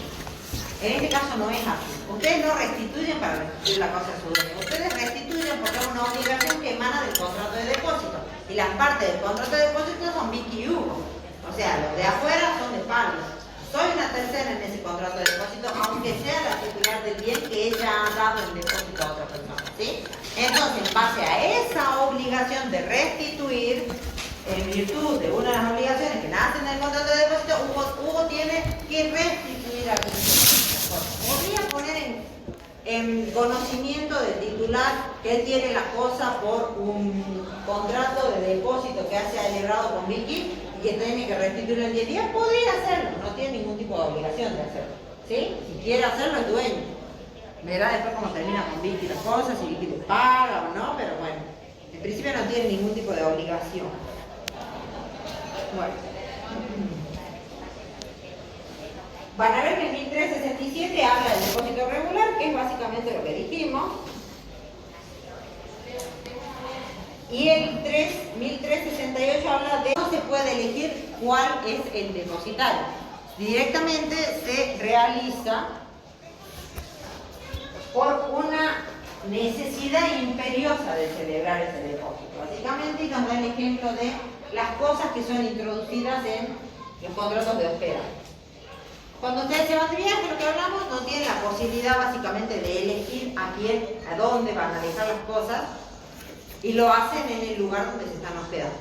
En este caso no es así. Ustedes no restituyen para restituir la cosa a su dueño. Ustedes restituyen porque es una obligación que emana del contrato de depósito. Y las partes del contrato de depósito son Vicky y Hugo. O sea, los de afuera son de Pablo. Soy una tercera en ese contrato de depósito, aunque sea la titular del bien que ella ha dado en depósito a otra persona. ¿Sí? Entonces, en base a esa obligación de restituir, en virtud de una de las obligaciones que nacen del contrato de depósito, Hugo tiene que restituir a podría poner en conocimiento del titular que él tiene la cosa por un contrato de depósito que ha celebrado con Vicky y que tiene que restituirlo en 10 días. Podría hacerlo, no tiene ningún tipo de obligación de hacerlo. ¿Sí? Si quiere hacerlo es dueño. Verá después cómo termina con Vicky las cosas, si Vicky le paga o no, pero bueno, en principio no tiene ningún tipo de obligación. Bueno. Van a ver que el 1367 habla del depósito regular, que es básicamente lo que dijimos. Y el 1368 habla de no se puede elegir cuál es el depositario. Directamente se realiza por una necesidad imperiosa de celebrar ese depósito. Básicamente nos da el ejemplo de las cosas que son introducidas en los contratos de hospedaje. Cuando ustedes se van de viaje, lo que hablamos, no tienen la posibilidad básicamente de elegir a quién, a dónde van a dejar las cosas y lo hacen en el lugar donde se están hospedando.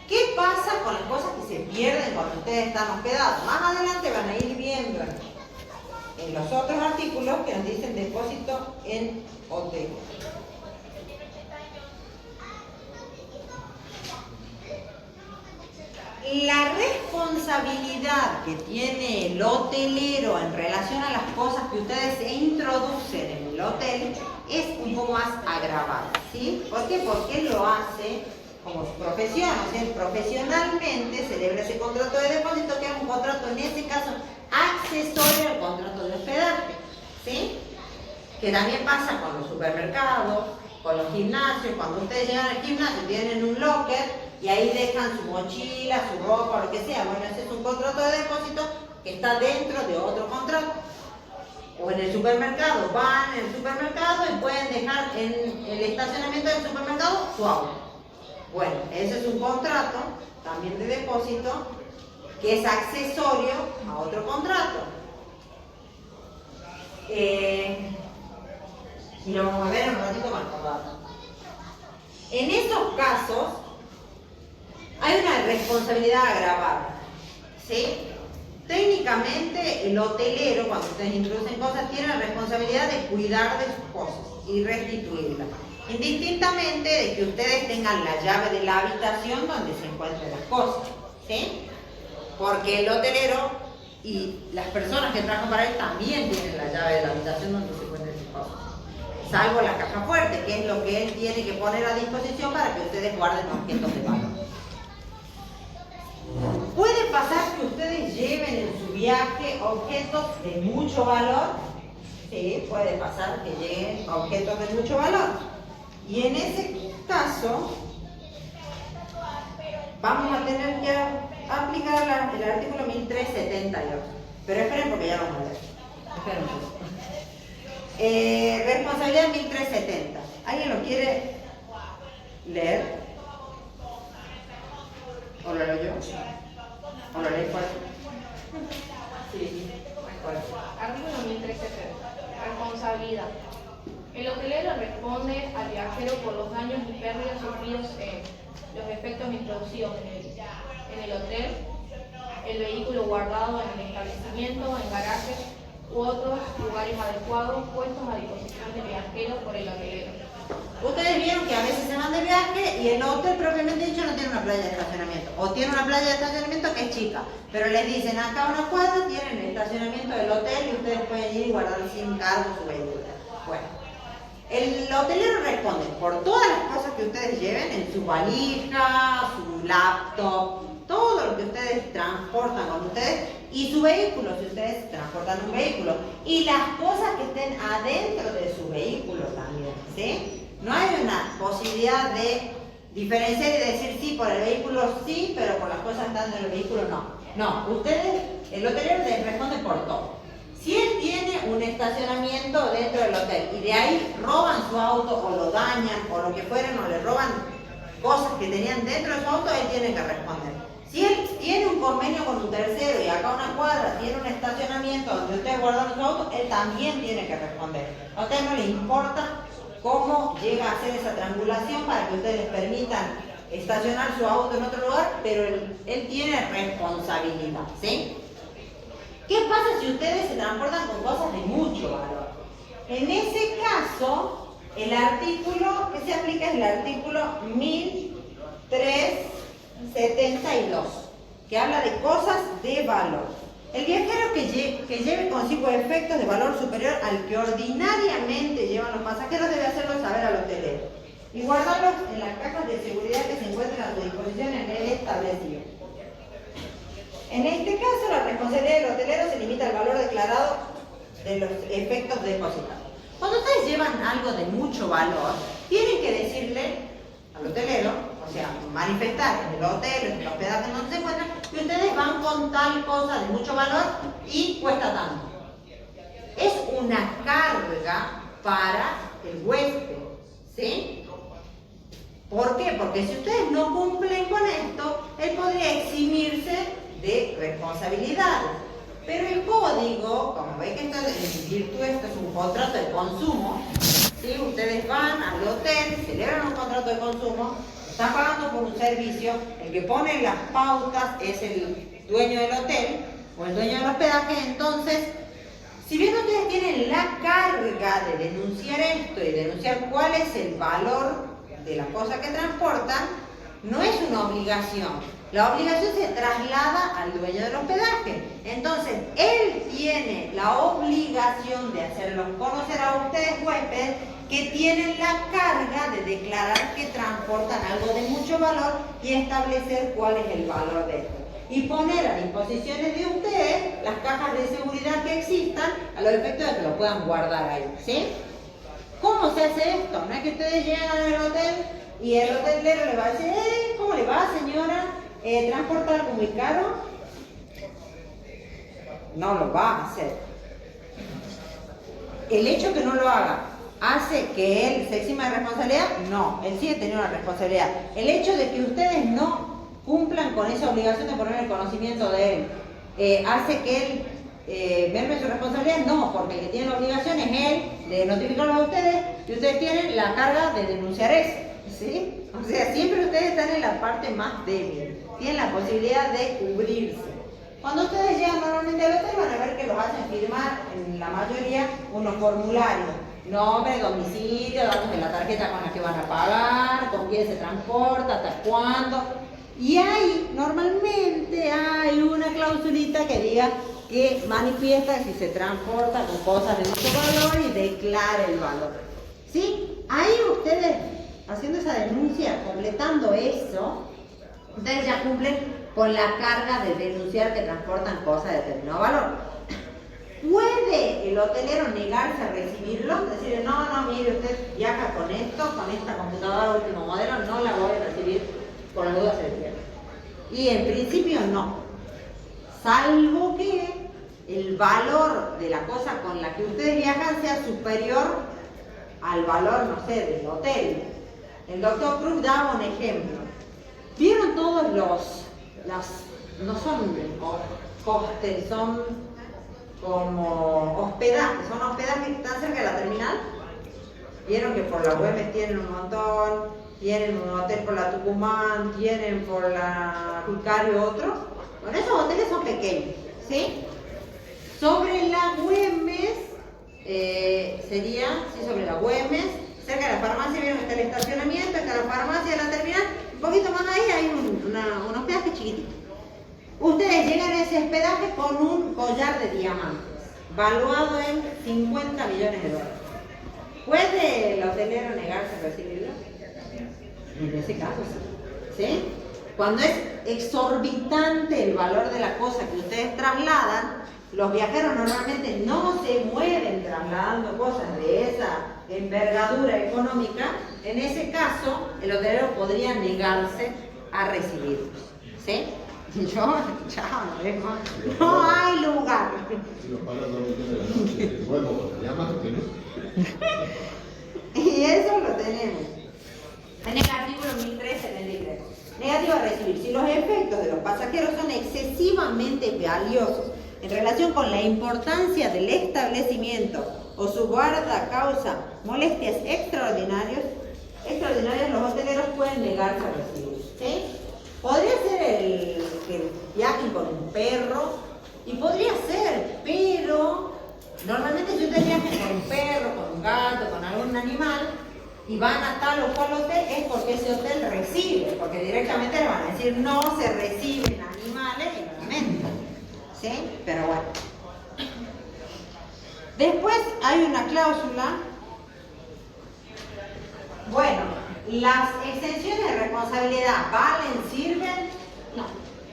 ¿Qué pasa con las cosas que se pierden cuando ustedes están hospedados? Más adelante van a ir viendo en los otros artículos que nos dicen depósito en hotel. La responsabilidad que tiene el hotelero en relación a las cosas que ustedes se introducen en el hotel es un poco más agravado, ¿sí? ¿Por qué? Porque él lo hace como su profesión, o sea, profesionalmente celebra ese contrato de depósito, que es un contrato, en este caso, accesorio al contrato de hospedaje, ¿sí? Que también pasa con los supermercados, con los gimnasios. Cuando ustedes llegan al gimnasio tienen un locker y ahí dejan su mochila, su ropa, lo que sea. Bueno, ese es un contrato de depósito que está dentro de otro contrato. O en el supermercado, van en el supermercado y pueden dejar en el estacionamiento del supermercado su auto. Bueno, ese es un contrato también de depósito que es accesorio a otro contrato. Y lo vamos a ver en un ratito más. En esos casos hay una responsabilidad agravada, ¿sí? Técnicamente el hotelero, cuando ustedes introducen cosas, tiene la responsabilidad de cuidar de sus cosas y restituirlas, indistintamente de que ustedes tengan la llave de la habitación donde se encuentren las cosas, ¿sí? Porque el hotelero y las personas que trabajan para él también tienen la llave de la habitación donde se encuentran sus cosas, salvo la caja fuerte, que es lo que él tiene que poner a disposición para que ustedes guarden objetos de valor. Puede pasar que ustedes lleven en su viaje objetos de mucho valor. Sí, puede pasar que lleguen objetos de mucho valor. Y en ese caso, vamos a tener que aplicar el artículo 1378. Pero esperen porque ya lo vamos a leer. Esperen un poco. Responsabilidad 1370. ¿Alguien lo quiere leer? ¿O lo leo yo? ¿O lo lees cuál? Sí, ¿cuál? Artículo 1370. Responsabilidad. El hotelero responde al viajero por los daños y pérdidas sufridos en los efectos introducidos en el hotel, el vehículo guardado en el establecimiento, en garajes u otros lugares adecuados puestos a disposición del viajero por el hotelero. Ustedes vieron que a veces se van de viaje y el hotel propiamente dicho no tiene una playa de estacionamiento, o tiene una playa de estacionamiento que es chica, pero les dicen acá a una cuadra tienen el estacionamiento del hotel y ustedes pueden ir y guardar sin cargo su vehículo. Bueno, el hotelero responde por todas las cosas que ustedes lleven en su valija, su laptop, todo lo que ustedes transportan con ustedes y su vehículo, si ustedes transportan un vehículo, y las cosas que estén adentro de su vehículo también, ¿sí? No hay una posibilidad de diferenciar y decir sí, por el vehículo sí, pero por las cosas que están en el vehículo no. No, ustedes, el hotelero les responde por todo. Si él tiene un estacionamiento dentro del hotel y de ahí roban su auto o lo dañan o lo que fueran o le roban cosas que tenían dentro de su auto, él tiene que responder. Si él tiene un convenio con un tercero y acá una cuadra tiene un estacionamiento donde ustedes guardan su auto, él también tiene que responder. A ustedes no les importa cómo llega a hacer esa triangulación para que ustedes les permitan estacionar su auto en otro lugar, pero él tiene responsabilidad, ¿sí? ¿Qué pasa si ustedes se transportan con cosas de mucho valor? En ese caso, el artículo que se aplica es el artículo 1372, que habla de cosas de valor. El viajero que lleve consigo efectos de valor superior al que ordinariamente llevan los pasajeros debe hacerlo saber al hotelero y guardarlos en las cajas de seguridad que se encuentren a su disposición en el establecido. En este caso, la responsabilidad del hotelero se limita al valor declarado de los efectos depositados. Cuando ustedes llevan algo de mucho valor, tienen que decirle al hotelero, o sea, manifestar en el hotel, en el hospedaje donde se encuentran, que ustedes van con tal cosa de mucho valor y cuesta tanto. Es una carga para el huésped, ¿sí? ¿Por qué? Porque si ustedes no cumplen con esto, él podría eximirse de responsabilidades. Pero el código, como ven que esto, en virtud esto es un contrato de consumo, ¿sí? Ustedes van al hotel, celebran un contrato de consumo, están pagando por un servicio, el que pone las pautas es el dueño del hotel o el dueño del hospedaje. Entonces, si bien ustedes tienen la carga de denunciar esto y denunciar cuál es el valor de la cosa que transportan, no es una obligación. La obligación se traslada al dueño del hospedaje. Entonces, él tiene la obligación de hacerlos conocer a ustedes, huéspedes, que tienen la carga de declarar que transportan algo de mucho valor y establecer cuál es el valor de esto. Y poner a disposiciones de ustedes las cajas de seguridad que existan a los efectos de que lo puedan guardar ahí, ¿sí? ¿Cómo se hace esto? No es que ustedes llegan al hotel y el hotelero le va a decir, ¿cómo le va, señora? ¿Transporta algo muy caro? No lo va a hacer. El hecho que no lo haga hace que él se exima de responsabilidad. No, él sigue teniendo una responsabilidad. El hecho de que ustedes no cumplan con esa obligación de poner el conocimiento de él hace que él merme su responsabilidad. No, porque el que tiene la obligación es él de notificarlo a ustedes y ustedes tienen la carga de denunciar eso, ¿sí? O sea, siempre ustedes están en la parte más débil, tienen la posibilidad de cubrirse. Cuando ustedes llegan normalmente al hotel van a ver que los hacen firmar en la mayoría unos formularios: nombre, domicilio, datos de la tarjeta con la que van a pagar, con quién se transporta, hasta cuándo. Y ahí normalmente hay una clausulita que diga que manifiesta que si se transporta con cosas de mucho valor y declara el valor, ¿sí? Ahí ustedes, haciendo esa denuncia, completando eso, ustedes ya cumplen con la carga de denunciar que transportan cosas de determinado valor. ¿Puede el hotelero negarse a recibirlo? Decir, no, mire, usted viaja con esto, con esta computadora último modelo, no la voy a recibir, por las dudas se pierde. Y en principio no, salvo que el valor de la cosa con la que ustedes viajan sea superior al valor, no sé, del hotel. El doctor Cruz daba un ejemplo. ¿Vieron todos no son hostels, son como hospedajes, son hospedajes que están cerca de la terminal? Vieron que por la Güemes tienen un montón, tienen un hotel por la Tucumán, tienen por la Vicario otro. Bueno, esos hoteles son pequeños, ¿sí? Sobre la Güemes, sería, sí, sobre la Güemes, cerca de la farmacia, vieron que está el estacionamiento, está la farmacia de la terminal, un poquito más ahí hay un hospedaje chiquitito. Ustedes llegan a ese hospedaje con un collar de diamantes, valuado en 50 millones de dólares. ¿Puede el hotelero negarse a recibirlo? En ese caso sí, ¿sí? Cuando es exorbitante el valor de la cosa que ustedes trasladan, los viajeros normalmente no se mueven trasladando cosas de esa envergadura económica. En ese caso, el hotelero podría negarse a recibirlos, ¿sí? Chao, no hay lugar. Si lo pagan 2 millones de la noche, bueno, diamante, ¿no? Y eso lo tenemos en el artículo 1073. Negativo a recibir. Si los efectos de los pasajeros son excesivamente valiosos en relación con la importancia del establecimiento o su guarda causa molestias extraordinarias, los hoteleros pueden negarse a recibir, ¿sí? Podría ser que viajen con un perro, y podría ser, pero normalmente si ustedes viajan con un perro, con un gato, con algún animal, y van a tal o cual hotel, es porque ese hotel recibe, porque directamente le van a decir no se reciben animales en la mente, ¿sí? Pero bueno. Después hay una cláusula. Bueno, las exenciones de responsabilidad, ¿valen? ¿Sirven? No.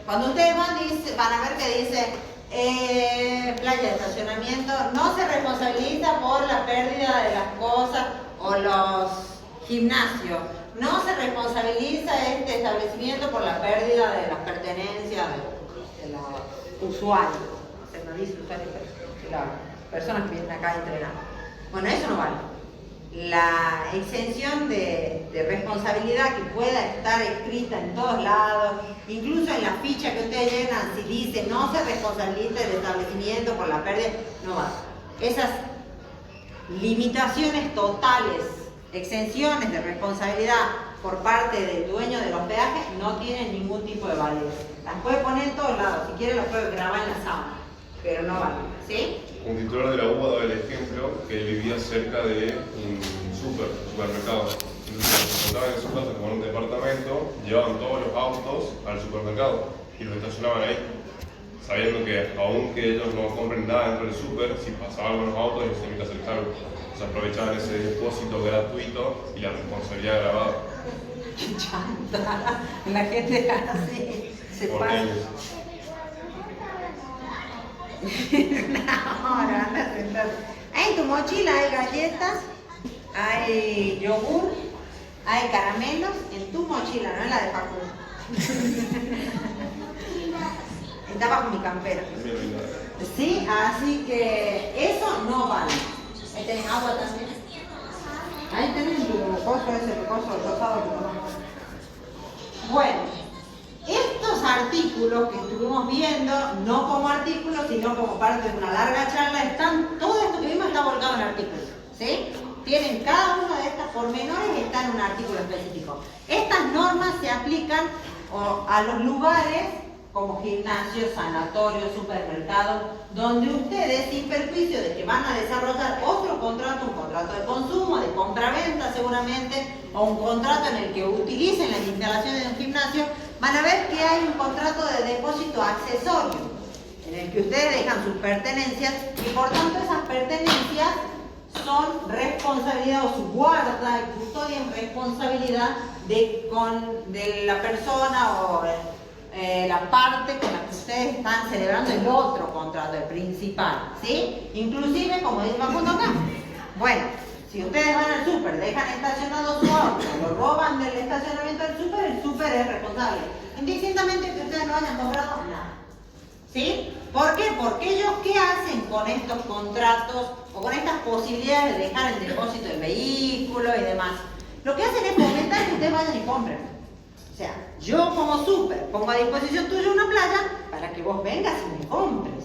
Cuando ustedes van a ver que dice playa de estacionamiento, no se responsabiliza por la pérdida de las cosas o los gimnasios. No se responsabiliza este establecimiento por la pérdida de las pertenencias de los usuarios. Se nos dice usuarios, de las personas que vienen acá a entrenar. Bueno, eso no vale. La exención de responsabilidad que pueda estar escrita en todos lados, incluso en la ficha que ustedes llenan, si dice no se responsabiliza el establecimiento por la pérdida, no vale. Esas limitaciones totales, exenciones de responsabilidad por parte del dueño del hospedaje no tienen ningún tipo de validez. Las puede poner en todos lados, si quiere las puede grabar en la sábana, pero no vale, ¿sí? Un titular de la UBA daba el ejemplo que él vivía cerca de un supermercado. Entonces, estaban en su casa como en un departamento, llevaban todos los autos al supermercado y los estacionaban ahí. sabiendo que aunque ellos no compren nada dentro del súper, si pasaba algo en los autos, ellos tenían que hacer cargo. Se aprovechaban ese depósito gratuito y la responsabilidad grabada. ¡Qué chanta! La gente así se Por pasa. ellos. No, anda a sentar. En tu mochila hay galletas, hay yogur, hay caramelos. En tu mochila, no en la de Facundo. Está bajo mi campera. Sí, así que eso no vale. Ahí tenés agua también. Ahí tenés tu coso ese, coso rosado que tomamos. Bueno, estos artículos que estuvimos viendo, no como artículos, sino como parte de una larga charla, están, todo esto que vimos está volcado en artículos, ¿sí? Tienen cada una de estas pormenores y está en un artículo específico. Estas normas se aplican a los lugares como gimnasios, sanatorios, supermercados, donde ustedes, sin perjuicio de que van a desarrollar otro contrato, un contrato de consumo, de compra-venta seguramente, o un contrato en el que utilicen las instalaciones de un gimnasio, van a ver que hay un contrato de depósito accesorio, en el que ustedes dejan sus pertenencias y por tanto esas pertenencias son responsabilidad o su guarda y custodia en responsabilidad de la persona o la parte con la que ustedes están celebrando el otro contrato, el principal, ¿sí? Inclusive, como dice Facundo acá, bueno, si ustedes van al súper, dejan estacionado su auto, lo roban del estacionamiento del súper, el súper es responsable, indistintamente que ustedes no hayan comprado nada, ¿sí? ¿Por qué? Porque ellos, ¿qué hacen con estos contratos o con estas posibilidades de dejar el depósito del vehículo y demás? Lo que hacen es fomentar que ustedes vayan y compren. O sea, yo como súper pongo a disposición tuya una playa para que vos vengas y me compres.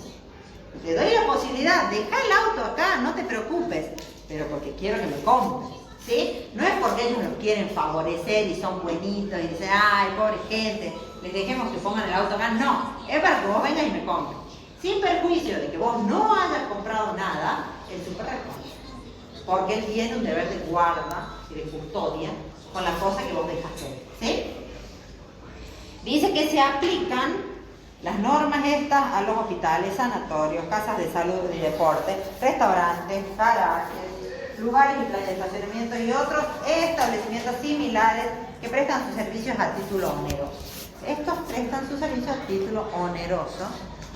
Te doy la posibilidad, deja el auto acá, no te preocupes, pero porque quiero que me compres, ¿sí? No es porque ellos nos quieren favorecer y son buenitos y dicen, ay, pobre gente, les dejemos que pongan el auto acá. No, es para que vos vengas y me compres. Sin perjuicio de que vos no hayas comprado nada, el súper responde. Porque él tiene un deber de guarda y de custodia con las cosas que vos dejaste, ¿sí? Dice que se aplican las normas estas a los hospitales, sanatorios, casas de salud y deporte, restaurantes, garajes, lugares y playas de estacionamiento y otros establecimientos similares que prestan sus servicios a título oneroso. Estos prestan sus servicios a título oneroso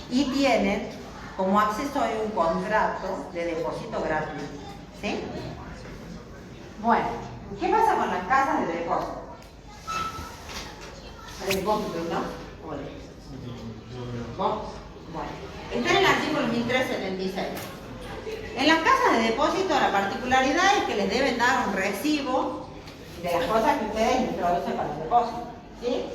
y tienen como accesorio un contrato de depósito gratuito, ¿sí? Bueno, ¿qué pasa con las casas de depósito? El depósito, ¿no? Bueno, está en el artículo 1376. En las casas de depósito la particularidad es que les deben dar un recibo de las cosas que ustedes introducen para el depósito, ¿sí?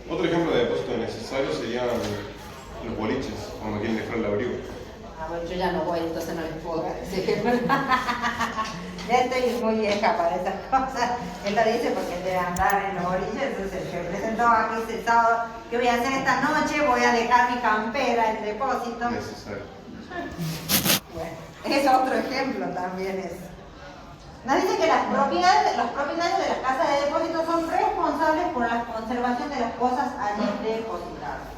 Otro ejemplo de depósito necesario serían los boliches, cuando quieren dejar el abrigo. Ah, bueno, yo ya no voy, entonces no les puedo dar ese ejemplo. Ya estoy muy vieja para esas cosas. Él lo dice porque debe andar en los boliches, entonces se presentó aquí el sábado. ¿Qué voy a hacer esta noche? Voy a dejar mi campera en depósito. Necesario. Bueno, es otro ejemplo también eso. Nos dice que los propietarios de las casas de depósito son responsables por la conservación de las cosas allí depositadas.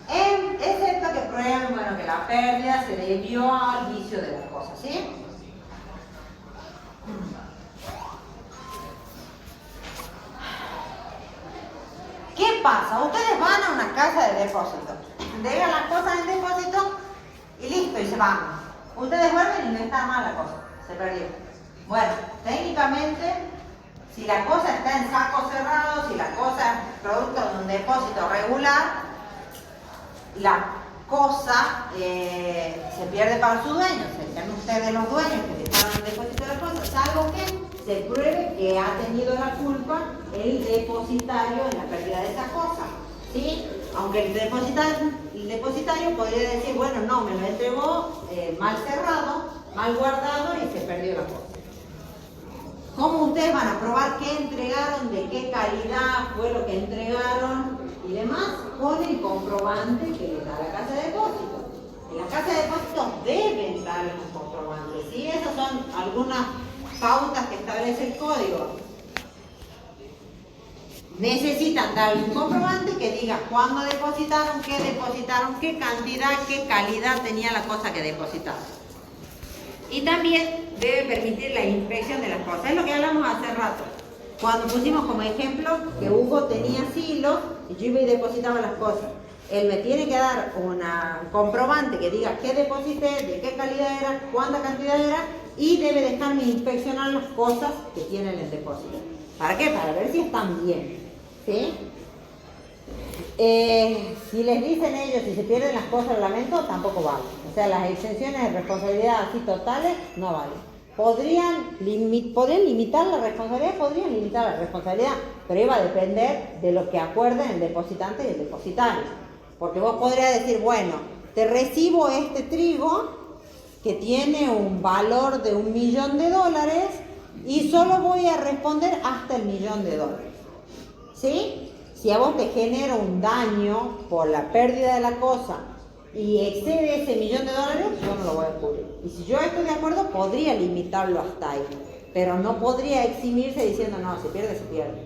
Excepto que prueben, bueno, que la pérdida se debió al vicio de las cosas, ¿sí? ¿Qué pasa? Ustedes van a una casa de depósito, dejan las cosas en depósito y listo, y se van. Ustedes vuelven y no está mal la cosa, se perdió. Bueno, técnicamente, si la cosa está en saco cerrado, si la cosa es producto de un depósito regular, la cosa se pierde para su dueño, serían ustedes los dueños que dejaron el depósito de la cosa, salvo que se pruebe que ha tenido la culpa el depositario en la pérdida de esa cosa, ¿sí? Aunque el depositario podría decir, bueno, no, me lo entregó mal cerrado, mal guardado y se perdió la cosa. ¿Cómo ustedes van a probar qué entregaron, de qué calidad fue lo que entregaron y demás? Con el comprobante que les da la casa de depósito. En la casa de depósito deben darles un comprobante, ¿sí? Esas son algunas pautas que establece el código. necesitan darle un comprobante que diga cuándo depositaron, qué cantidad, qué calidad tenía la cosa que depositaron. Y también debe permitir la inspección de las cosas. Es lo que hablamos hace rato. Cuando pusimos como ejemplo que Hugo tenía silos y yo iba y depositaba las cosas. Él me tiene que dar un comprobante que diga qué deposité, de qué calidad era, cuánta cantidad era y debe dejarme inspeccionar las cosas que tiene en el depósito. ¿Para qué? Para ver si están bien. ¿Sí? Si les dicen ellos si se pierden las cosas al lamento, tampoco vale. O sea, las exenciones de responsabilidad así totales no valen. ¿Podrían limitar la responsabilidad? Podrían limitar la responsabilidad, pero iba a depender de lo que acuerden el depositante y el depositario. Porque vos podrías decir, bueno, te recibo este trigo que tiene un valor de $1.000.000 y solo voy a responder hasta el $1.000.000. ¿Sí? Si a vos te genera un daño por la pérdida de la cosa y excede ese $1.000.000, yo no lo voy a cubrir. Y si yo estoy de acuerdo, podría limitarlo hasta ahí, pero no podría eximirse diciendo, no, se pierde, se pierde.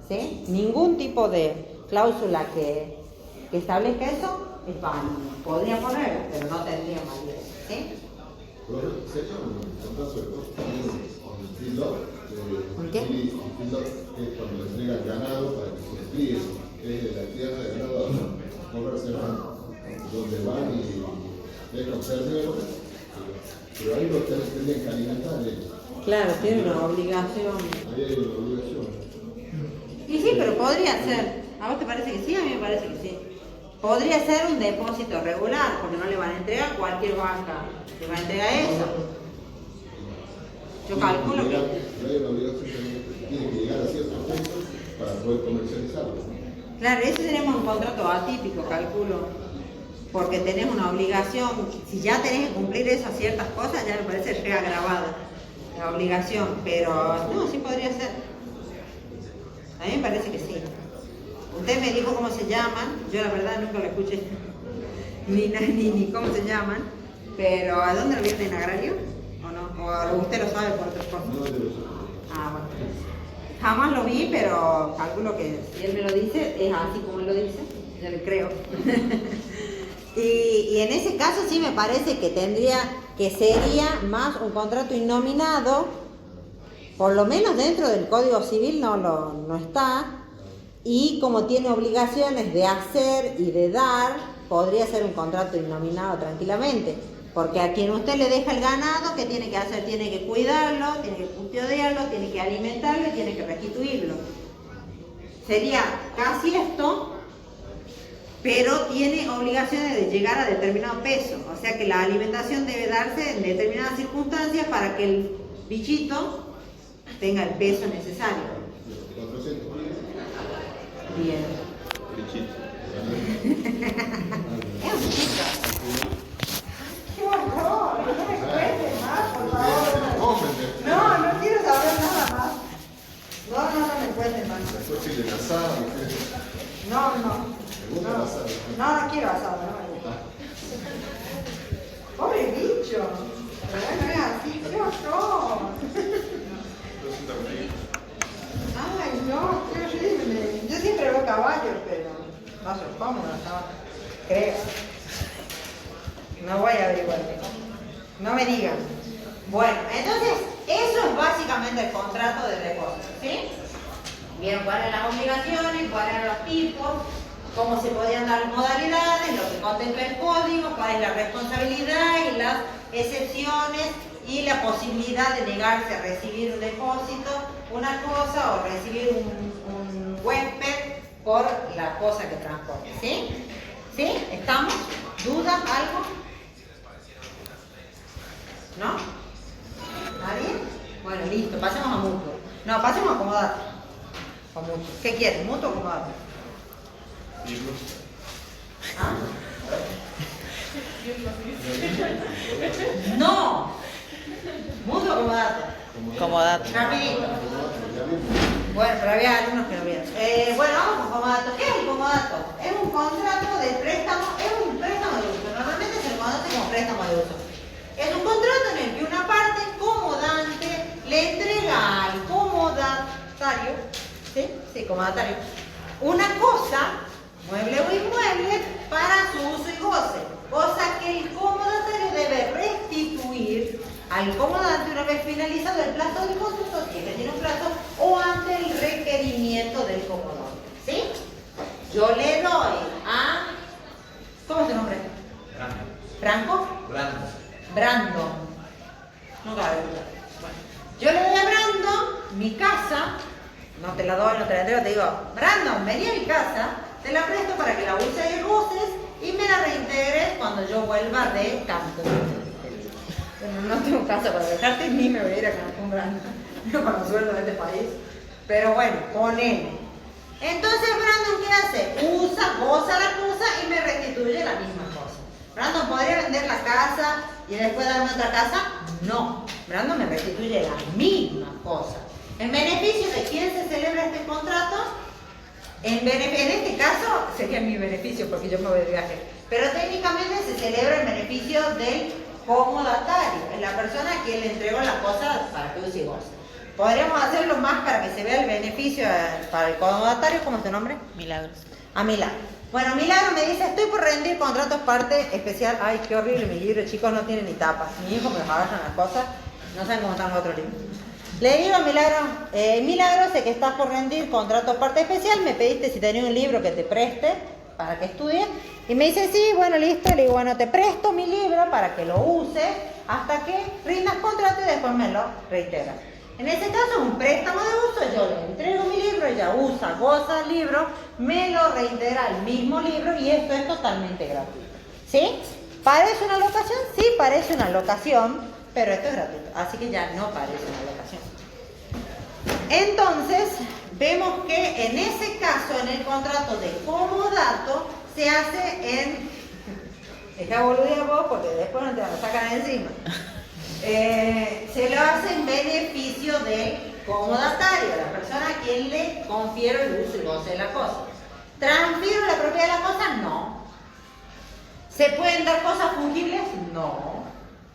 ¿Sí? Ningún tipo de cláusula que establezca eso es válido. Podría ponerlo, pero no tendría validez. ¿Sí? ¿Sería un contrato de costos con el feedlot? ¿Con qué? El feedlot es cuando le entrega el ganado para que se despliegue, que es de la tierra de ganado a moverse donde van y dejan ternero, pero ahí los tendrían que alimentar ellos. Claro, tiene una obligación. Ahí hay una obligación. Y sí, pero podría ser. ¿A vos te parece que sí? A mí me parece que sí. Podría ser un depósito regular, porque no le van a entregar cualquier banca. Le van a entregar eso. Yo calculo que... Pero hay una obligación que tiene que llegar a ciertos puntos para poder comercializarlo. Claro, eso seríamos un contrato atípico, calculo. Porque tenés una obligación. Si ya tenés que cumplir esas ciertas cosas, ya me parece reagravada la obligación. Pero no, sí podría ser. A mí me parece que sí. Usted me dijo cómo se llaman, yo la verdad nunca lo escuché, ni cómo se llaman, pero ¿a dónde lo vieron en agrario? ¿O no? ¿O usted lo sabe por otras cosas? No de los Ah, bueno. Jamás lo vi, pero calculo que si él me lo dice, es así como él lo dice, yo le creo. y en ese caso sí me parece que sería más un contrato innominado, por lo menos dentro del Código Civil no está. Y como tiene obligaciones de hacer y de dar, podría ser un contrato innominado tranquilamente. Porque a quien usted le deja el ganado, ¿qué tiene que hacer? Tiene que cuidarlo, tiene que custodiarlo, tiene que alimentarlo y tiene que restituirlo. Sería casi esto, pero tiene obligaciones de llegar a determinado peso. O sea que la alimentación debe darse en determinadas circunstancias para que el bichito tenga el peso necesario. 400. Bien. Bichito. Es un bichito. ¡Qué horror! No me cuentes más, por favor. No quiero saber nada más. No me cuentes más. Después chile en asado. No. Me gusta el asado. No quiero asado, no me gusta. Pobre bicho. Pero bueno, es así, qué horror. Ay, no, qué horrible. Yo siempre veo caballos, pero no son cómodos, no. Creo. No voy a averiguar. No me digan. Bueno, entonces, eso es básicamente el contrato de depósito, ¿sí? Vieron cuáles eran las obligaciones, cuáles eran los tipos, cómo se podían dar modalidades, lo que contempla el código, cuál es la responsabilidad y las excepciones y la posibilidad de negarse a recibir un depósito, una cosa, o recibir un huésped por la cosa que transporte, ¿sí? ¿Sí? ¿Estamos? ¿Dudas? ¿Algo? ¿No? ¿Nadie? Bueno, listo, pasemos a mutuo. No, pasemos a acomodato. O mutuo. ¿Qué quieren? ¿Mutuo o acomodato? ¿Ah? No. Mutuo o acomodato. Comodato. Rapidito. Bueno, pero había algunos que no vieron. Bueno, vamos con comodato. ¿Qué es el comodato? Es un contrato de préstamo, es un préstamo de uso. Normalmente se conoce como préstamo de uso. Es un contrato en el que una parte comodante le entrega al comodatario, ¿sí? Sí, comodatario. Una cosa, mueble o inmueble, para su uso y goce. Cosa que el comodatario debe restituir al comodante una vez finalizado el plazo del contrato, si es que tiene un plazo, o ante el requerimiento del comodante. ¿Sí? Yo le doy a... ¿Cómo es tu nombre? ¿Franco? Brandon. No cabe duda. Bueno, yo le doy a Brandon mi casa, no te la doy, no te la entrego, te digo, Brandon, vení a mi casa, te la presto para que la uses y goces y me la reintegres cuando yo vuelva de Cancún. Bueno, no tengo casa para dejarte ni me voy a ir a Cancún, Brandon, no con los sueldos de este país. Pero bueno, ponele. Entonces Brandon, ¿qué hace? Usa, goza la cosa y me restituye la misma cosa. Brandon, ¿podría vender la casa y después darme otra casa? No. Brandon me restituye la misma cosa. ¿En beneficio de quién se celebra este contrato? En este caso sería mi beneficio porque yo me voy de viaje. Pero técnicamente se celebra en beneficio del comodatario. Es la persona a quien le entregó la cosa para que use y goce. Podríamos hacerlo más para que se vea el beneficio para el comodatario. ¿Cómo es tu nombre? Milagros. A Milagro. Bueno, Milagro me dice, estoy por rendir contratos parte especial. Ay, qué horrible mi libro, chicos, no tiene ni tapas. Mi hijo me agarran las cosas, no saben cómo están los otros libros. Le digo a Milagro, Milagro, sé que estás por rendir contratos parte especial, me pediste si tenía un libro que te preste para que estudies. Y me dice, sí, bueno, listo. Le digo, bueno, te presto mi libro para que lo uses hasta que rindas contrato y después me lo reiteras. En ese caso es un préstamo de uso, yo le entrego mi libro, ella usa, goza el libro, me lo reintegra el mismo libro y esto es totalmente gratuito. ¿Sí? ¿Parece una locación? Sí, parece una locación, pero esto es gratuito, así que ya no parece una locación. Entonces, vemos que en ese caso, en el contrato de comodato, se hace en... Deja boludear vos porque después no te van a sacar encima. Se lo hace en beneficio del comodatario, la persona a quien le confiero el uso y goce de la cosa. ¿Transfiero la propiedad de la cosa? No. ¿Se pueden dar cosas fungibles? No.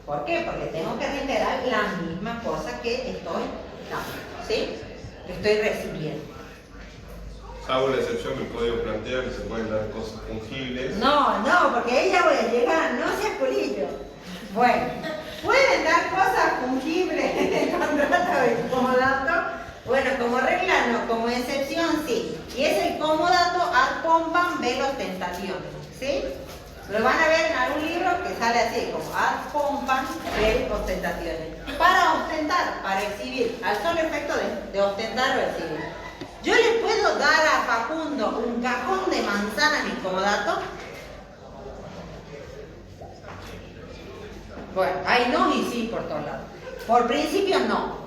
¿Por qué? Porque tengo que reintegrar la misma cosa que estoy dando, ¿sí? Que estoy recibiendo. Hago la excepción que el código plantea que se pueden dar cosas fungibles. No, porque ahí ya voy a llegar, no seas culillo. Bueno, ¿pueden dar cosas fungibles en el contrato de comodato? Bueno, como regla no, como excepción sí. Y es el comodato ad pompam vel ostentationem, ¿sí? Lo van a ver en algún libro que sale así, como ad pompam vel ostentationem. Para ostentar, para exhibir, al solo efecto de ostentar o exhibir. ¿Yo le puedo dar a Facundo un cajón de manzanas en comodato? Bueno, hay no y sí por todos lados. Por principio no,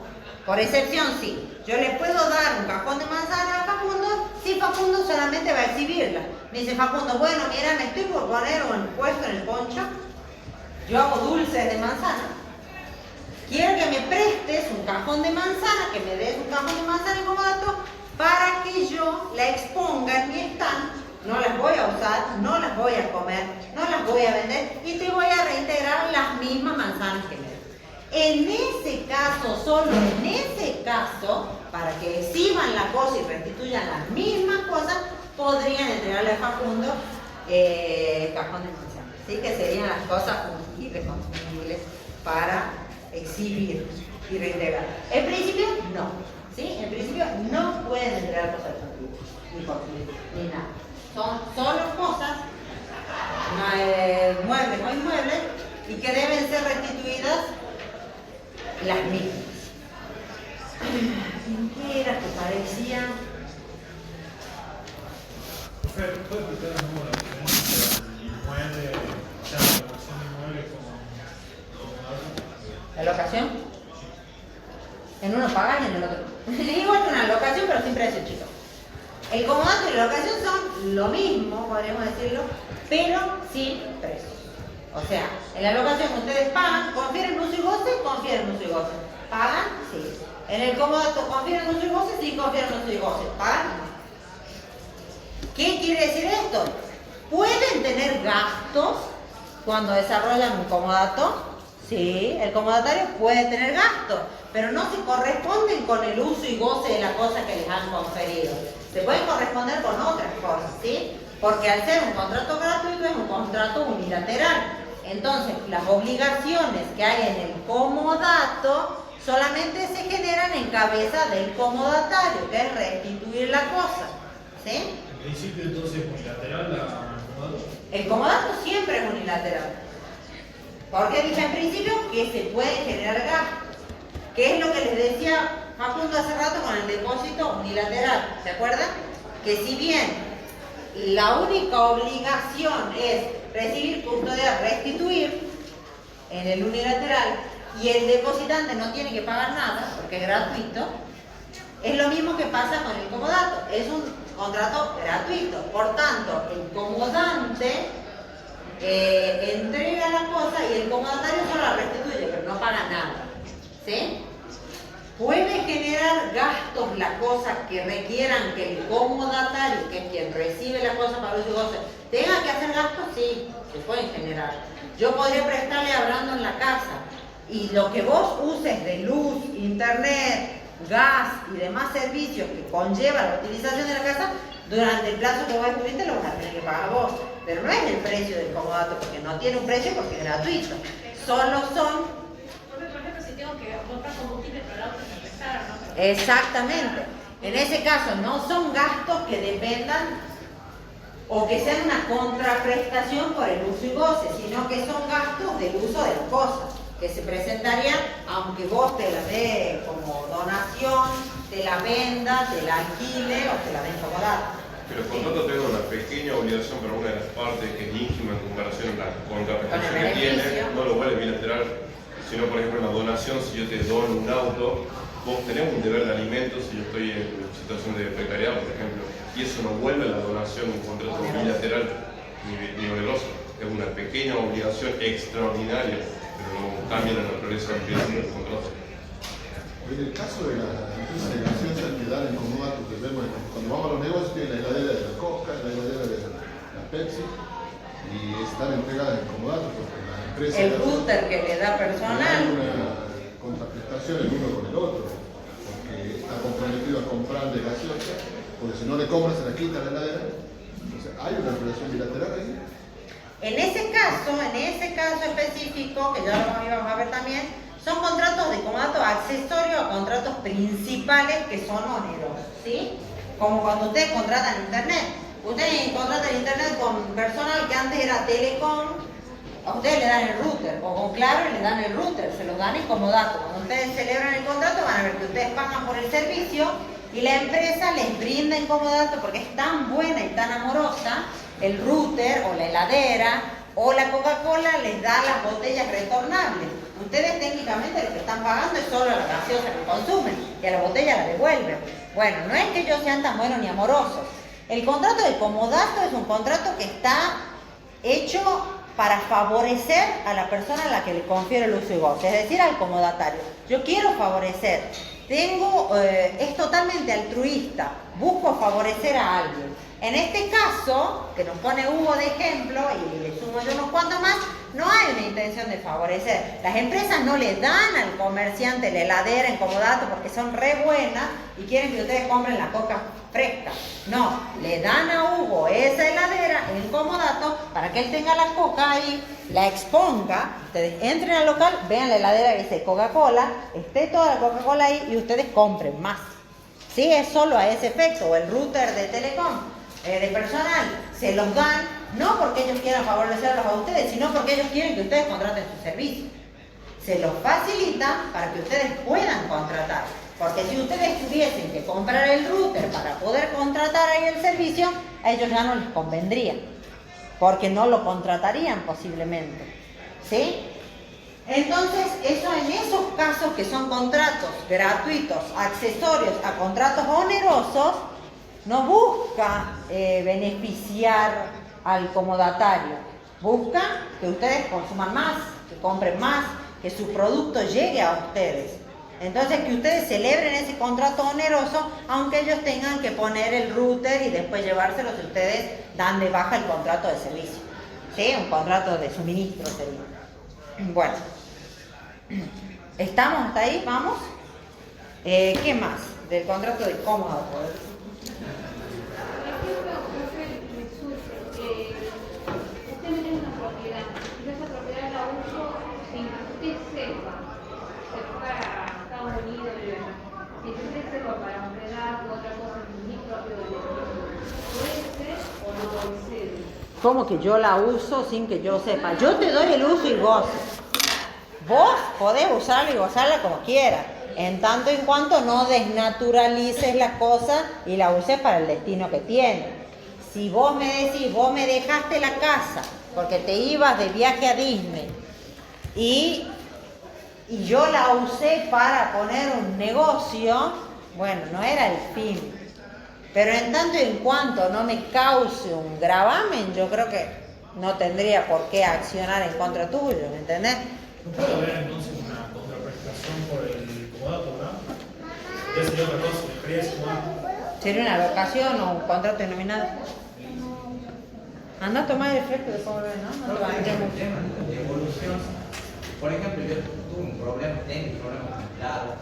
por excepción sí. Yo le puedo dar un cajón de manzana a Facundo si Facundo solamente va a exhibirla. Me dice Facundo, bueno, mira, me estoy por poner un puesto en el poncho. Yo hago dulces de manzana. Quiero que me prestes un cajón de manzana, que me des un cajón de manzana en comodato para que yo la exponga en mi stand. No las voy a usar, no las voy a comer, no las voy a vender y te voy a reintegrar las mismas manzanas que me das. En ese caso, solo en ese caso, para que exhiban la cosa y restituyan las mismas cosas, podrían entregarle a Facundo cajón de manzanas. ¿Sí? Que serían las cosas fungibles, consumibles para exhibir y reintegrar. En principio, no. ¿Sí? En principio, no pueden entregar cosas fungibles, ni consumibles, ni nada. Son solo cosas, muebles o inmuebles, y que deben ser restituidas las mismas. ¿En qué era que parecía? ¿Puede explicar de nuevo la diferencia entre inmueble, o sea, la locación de inmueble como ¿La locación? En uno pagan y en el otro. Es igual que una locación, pero sin precio, chicos. El comodato y la locación son lo mismo, podríamos decirlo, pero sin precio. O sea, en la locación ustedes pagan, confieren uso y goce, confieren uso y goce. ¿Pagan? Sí. En el comodato confieren uso y goce, sí, confieren uso y goce. ¿Pagan? No. ¿Qué quiere decir esto? ¿Pueden tener gastos cuando desarrollan un comodato? Sí, el comodatario puede tener gastos, pero no se corresponden con el uso y goce de la cosa que les han conferido. Se pueden corresponder con otras cosas, ¿sí? Porque al ser un contrato gratuito es un contrato unilateral. Entonces, las obligaciones que hay en el comodato solamente se generan en cabeza del comodatario, que es restituir la cosa, ¿sí? En principio, entonces, unilateral la comodato. El comodato siempre es unilateral. Porque dije en principio que se puede generar gastos, que es lo que les decía Facundo hace rato con el depósito unilateral, ¿se acuerdan? Que si bien la única obligación es recibir, custodiar, restituir en el unilateral y el depositante no tiene que pagar nada porque es gratuito, es lo mismo que pasa con el comodato, es un contrato gratuito, por tanto el comodante entrega la cosa y el comodatario solo la restituye, pero no paga nada, ¿sí? Puede generar gastos la cosa que requieran que el comodatario, que es quien recibe la cosa para uso y goce, tenga que hacer gastos, sí, se pueden generar. Yo podría prestarle a Brandon la casa y lo que vos uses de luz, internet, gas y demás servicios que conlleva la utilización de la casa, durante el plazo que vos estuviste lo vas a tener que pagar vos. Pero no es el precio del comodato, porque no tiene un precio porque es gratuito. Solo son... Por ejemplo, si tengo que comprar combustible para el auto y empezar, ¿no? Exactamente. En ese caso no son gastos que dependan o que sean una contraprestación por el uso y goce, sino que son gastos del uso de las cosas, que se presentarían aunque vos te la des como donación, te la vendas, te la alquile o te la des como dato. Pero el contrato tiene una pequeña obligación para una de las partes que es ínfima en comparación a la contraprestación que tiene, no lo vuelve bilateral, sino por ejemplo en la donación, si yo te dono un auto, vos tenés un deber de alimentos si yo estoy en situación de precariedad, por ejemplo, y eso no vuelve a la donación un contrato bilateral ni oneroso, es una pequeña obligación extraordinaria, pero no cambia la naturaleza del contrato. En el caso de la empresa de gaseosa que dan el comodato, que vemos cuando vamos a los negocios, tienen la heladera de la Coca, la heladera de la Pepsi, y están entregadas en comodato porque la empresa... El router que le da personal. Hay una contraprestación el uno con el otro, porque está comprometido a comprarle gaseosa, porque si no le compra se la quita la heladera. Entonces, ¿hay una relación bilateral ahí? En ese caso específico, que ya lo íbamos a ver también, son contratos de comodato accesorio a contratos principales que son onerosos, ¿sí? Como cuando ustedes contratan internet. Ustedes contratan internet con personal que antes era Telecom, a ustedes le dan el router, o con Claro le dan el router, se los dan en comodato. Cuando ustedes celebran el contrato van a ver que ustedes pagan por el servicio y la empresa les brinda en comodato porque es tan buena y tan amorosa, el router o la heladera o la Coca-Cola les da las botellas retornables. Ustedes técnicamente lo que están pagando es solo la gaseosa que consumen y a la botella la devuelven. Bueno, no es que ellos sean tan buenos ni amorosos. El contrato de comodato es un contrato que está hecho para favorecer a la persona a la que le confiere el uso y goce, es decir, al comodatario. Yo quiero favorecer, es totalmente altruista, busco favorecer a alguien. En este caso, que nos pone Hugo de ejemplo, y le sumo yo unos cuantos más, no hay una intención de favorecer. Las empresas no le dan al comerciante la heladera en comodato porque son re buenas y quieren que ustedes compren la coca fresca. No, le dan a Hugo esa heladera en comodato para que él tenga la coca ahí, la exponga, ustedes entren al local, vean la heladera que dice Coca-Cola, esté toda la Coca-Cola ahí y ustedes compren más. Sí, es solo a ese efecto, o el router de Telecom. De personal, se los dan no porque ellos quieran favorecerlos a ustedes, sino porque ellos quieren que ustedes contraten su servicio. Se los facilitan para que ustedes puedan contratar. Porque si ustedes tuviesen que comprar el router para poder contratar ahí el servicio, a ellos ya no les convendría. Porque no lo contratarían posiblemente. ¿Sí? Entonces, eso en esos casos que son contratos gratuitos, accesorios a contratos onerosos, no busca beneficiar al comodatario, busca que ustedes consuman más, que compren más, que su producto llegue a ustedes. Entonces que ustedes celebren ese contrato oneroso, aunque ellos tengan que poner el router y después llevárselo si ustedes dan de baja el contrato de servicio. ¿Sí? Un contrato de suministro sería. Bueno, ¿estamos hasta ahí? ¿Vamos? ¿Qué más? Del contrato de cómoda. Por ejemplo, usted me tiene una propiedad, yo esa propiedad la uso sin que usted sepa, se fue a Estados Unidos y demás, sin que usted sepa para hospedar u otra cosa en mi propio derecho, ¿puede ser o no puede ser? ¿Cómo que yo la uso sin que yo sepa? Yo te doy el uso y goce. Vos podés usarla y gozarla como quieras, en tanto y en cuanto no desnaturalices la cosa y la uses para el destino que tiene. Si vos me decís, vos me dejaste la casa porque te ibas de viaje a Disney y yo la usé para poner un negocio, bueno, no era el fin. Pero en tanto y en cuanto no me cause un gravamen, yo creo que no tendría por qué accionar en contra tuyo, ¿me entendés? ¿No puede haber entonces una contraprestación por el comodato, verdad? Ya sería otra cosa, experiencia comodato. ¿Sería una locación o un contrato denominado? Anda a tomar el fresco de cómo ves, ¿no? No te vas a meter mucho. tema de evolución. Por ejemplo, yo tuve un problema, tengo un problema con el lado,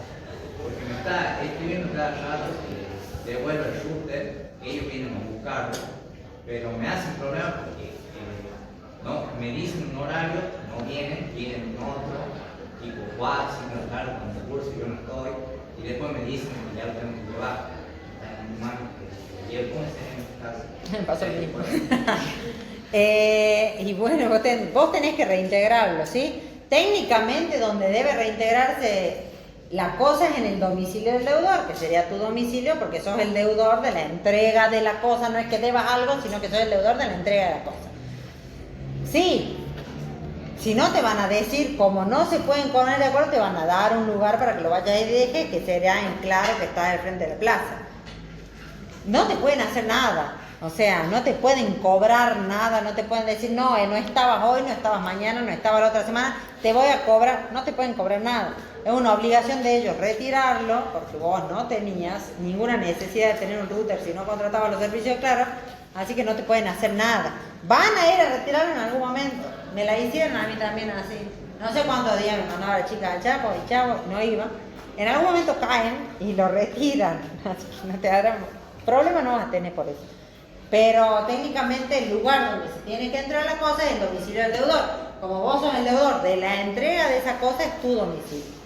porque me está escribiendo cada rato que devuelve el router, ellos vienen a buscarlo, pero me hacen problema porque no, me dicen un horario, no vienen otro, tipo 4, 5 de la tarde, con el curso, yo no estoy, y después me dicen que ya lo tengo que llevar. Y el punto en este caso. Me pasó el mismo. Y bueno, vos tenés que reintegrarlo, ¿sí? Técnicamente donde debe reintegrarse la cosa es en el domicilio del deudor, que sería tu domicilio porque sos el deudor de la entrega de la cosa, no es que debas algo, sino que sos el deudor de la entrega de la cosa. Sí, si no te van a decir, como no se pueden poner de acuerdo, te van a dar un lugar para que lo vayas y dejes, que será en claro que estás al frente de la plaza. No te pueden hacer nada, o sea, no te pueden cobrar nada, no te pueden decir, no estabas hoy, no estabas mañana, no estabas la otra semana, te voy a cobrar, no te pueden cobrar nada. Es una obligación de ellos retirarlo, porque vos no tenías ninguna necesidad de tener un router si no contratabas los servicios, claro, así que no te pueden hacer nada. Van a ir a retirarlo en algún momento, me la hicieron a mí también así. No sé cuántos días me mandaba la chica al Chapo y Chavo no iba. En algún momento caen y lo retiran, así que no te harán problema, no vas a tener por eso. Pero técnicamente el lugar donde se tiene que entrar la cosa es el domicilio del deudor. Como vos sos el deudor de la entrega de esa cosa, es tu domicilio.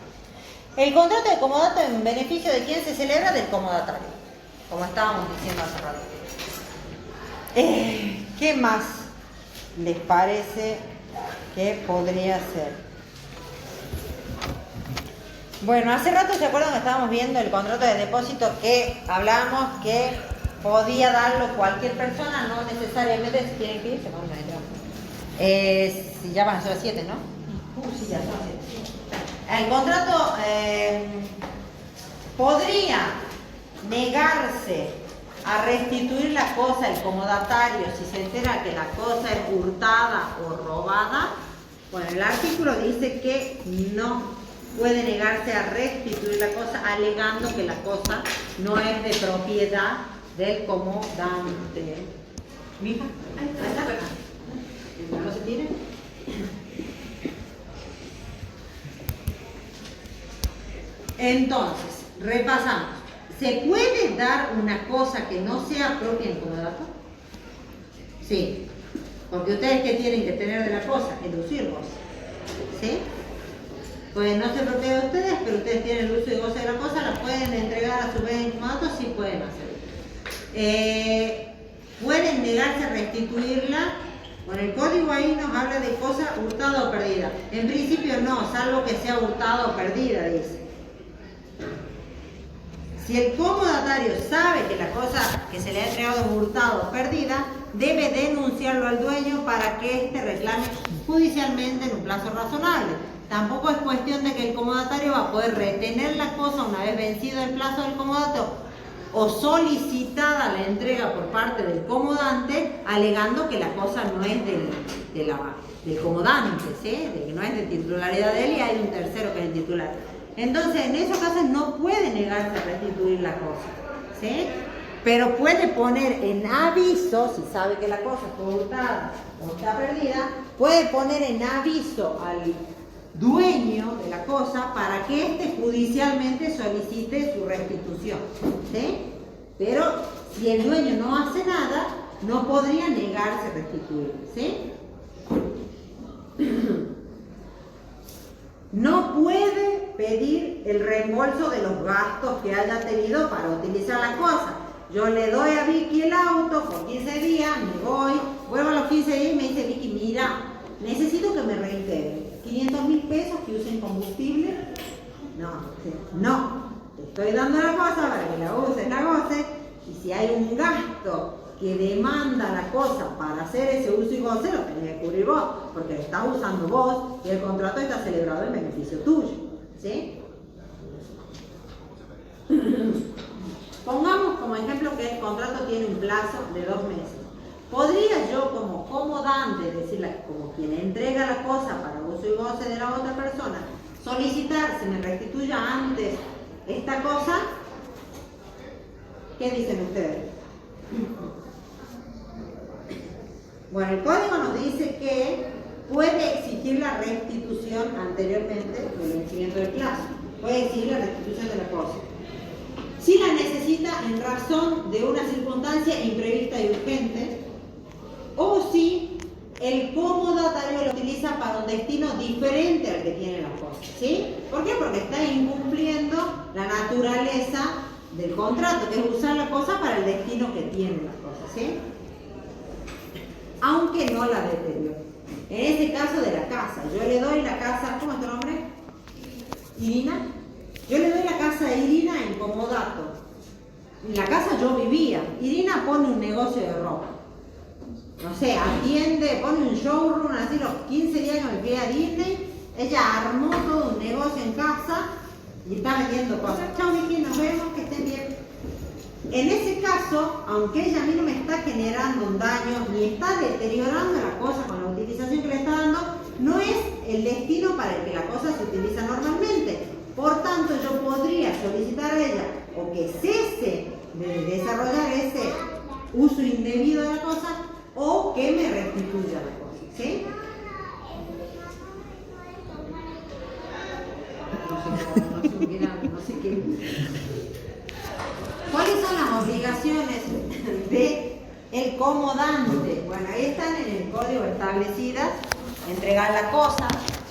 El contrato de comodato en beneficio de quién se celebra, del comodatario, como estábamos diciendo hace rato. ¿Qué más les parece que podría ser? Bueno, hace rato se acuerdan que estábamos viendo el contrato de depósito que hablábamos que podía darlo cualquier persona, no necesariamente si tienen que irse, vamos a entrar. Si ya van a ser las 7, ¿no? Sí, ya son las 7. El contrato podría negarse a restituir la cosa el comodatario si se entera que la cosa es hurtada o robada. Bueno, el artículo dice que no puede negarse a restituir la cosa alegando que la cosa no es de propiedad del comodante. Mija, ahí está. ¿No se tiene? Entonces, repasamos. ¿Se puede dar una cosa que no sea propia en comodato? Sí. Porque ustedes, ¿qué tienen que tener de la cosa? Inducir goce. ¿Sí? Pues no se propia de ustedes, pero ustedes tienen el uso y goce de la cosa, la pueden entregar a su vez en comodato, sí pueden hacerlo. Pueden negarse a restituirla. Bueno, el código ahí nos habla de cosa hurtada o perdida. En principio no, salvo que sea hurtada o perdida, dice. Si el comodatario sabe que la cosa que se le ha entregado es hurtada o perdida, debe denunciarlo al dueño para que éste reclame judicialmente en un plazo razonable. Tampoco es cuestión de que el comodatario va a poder retener la cosa una vez vencido el plazo del comodato o solicitada la entrega por parte del comodante, alegando que la cosa no es del comodante, ¿sí? De que no es de titularidad de él y hay un tercero que es el titular. Entonces, en esos casos no puede negarse a restituir la cosa, ¿sí? Pero puede poner en aviso, si sabe que la cosa está hurtada o está perdida, puede poner en aviso dueño de la cosa para que éste judicialmente solicite su restitución, ¿sí? Pero si el dueño no hace nada, no podría negarse a restituir, ¿sí? No puede pedir el reembolso de los gastos que haya tenido para utilizar la cosa. Yo le doy a Vicky el auto por 15 días, me voy, vuelvo a los 15 días y me dice Vicky, mira, necesito que me reintegren 500.000 pesos que usen combustible. No, te estoy dando la cosa para que la uses, la goces, y si hay un gasto que demanda la cosa para hacer ese uso y goce, lo tenés que cubrir vos, porque lo estás usando vos y el contrato está celebrado en beneficio tuyo, ¿sí? Pongamos como ejemplo que el contrato tiene un plazo de 2 meses. ¿Podría yo como comodante, es decir, como quien entrega la cosa para uso y goce de la otra persona, solicitar se me restituya antes esta cosa? ¿Qué dicen ustedes? Bueno, el código nos dice que puede exigir la restitución anteriormente del vencimiento del plazo. Puede exigir la restitución de la cosa. Si la necesita en razón de una circunstancia imprevista y urgente, o si el comodatario lo utiliza para un destino diferente al que tiene la cosa, ¿sí? ¿Por qué? Porque está incumpliendo la naturaleza del contrato, que es usar la cosa para el destino que tiene la cosa, ¿sí? Aunque no la deteriore. En ese caso de la casa, yo le doy la casa, ¿cómo es tu nombre? Irina. Yo le doy la casa a Irina en comodato. En la casa yo vivía. Irina pone un negocio de ropa. No sé, atiende, pone un showroom, así los 15 días que me fui a Disney. Ella armó todo un negocio en casa y está vendiendo cosas. Chao, Vicky, nos vemos, que estén bien. En ese caso, aunque ella a mí no me está generando un daño, ni está deteriorando la cosa con la utilización que le está dando, no es el destino para el que la cosa se utiliza normalmente. Por tanto, yo podría solicitar a ella o que cese de desarrollar ese uso indebido de la cosa o que me restituya la cosa, ¿sí? No sé qué. ¿Cuáles son las obligaciones del comodante? Bueno, ahí están en el código establecidas. Entregar la cosa,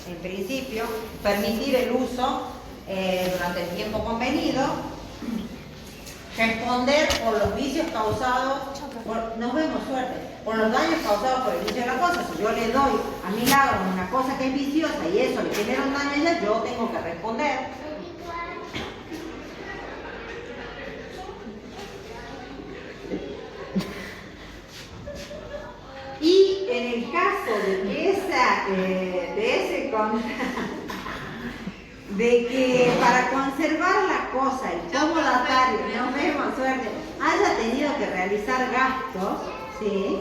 en principio, permitir el uso durante el tiempo convenido, responder por los vicios causados, nos vemos, suerte, por los daños causados por el vicio de la cosa. Si yo le doy a Milagro una cosa que es viciosa y eso le genera un daño a ella, yo tengo que responder. Y en el caso de que de que para conservar la cosa, el comodatario, nos vemos, suerte, haya tenido que realizar gastos, ¿sí?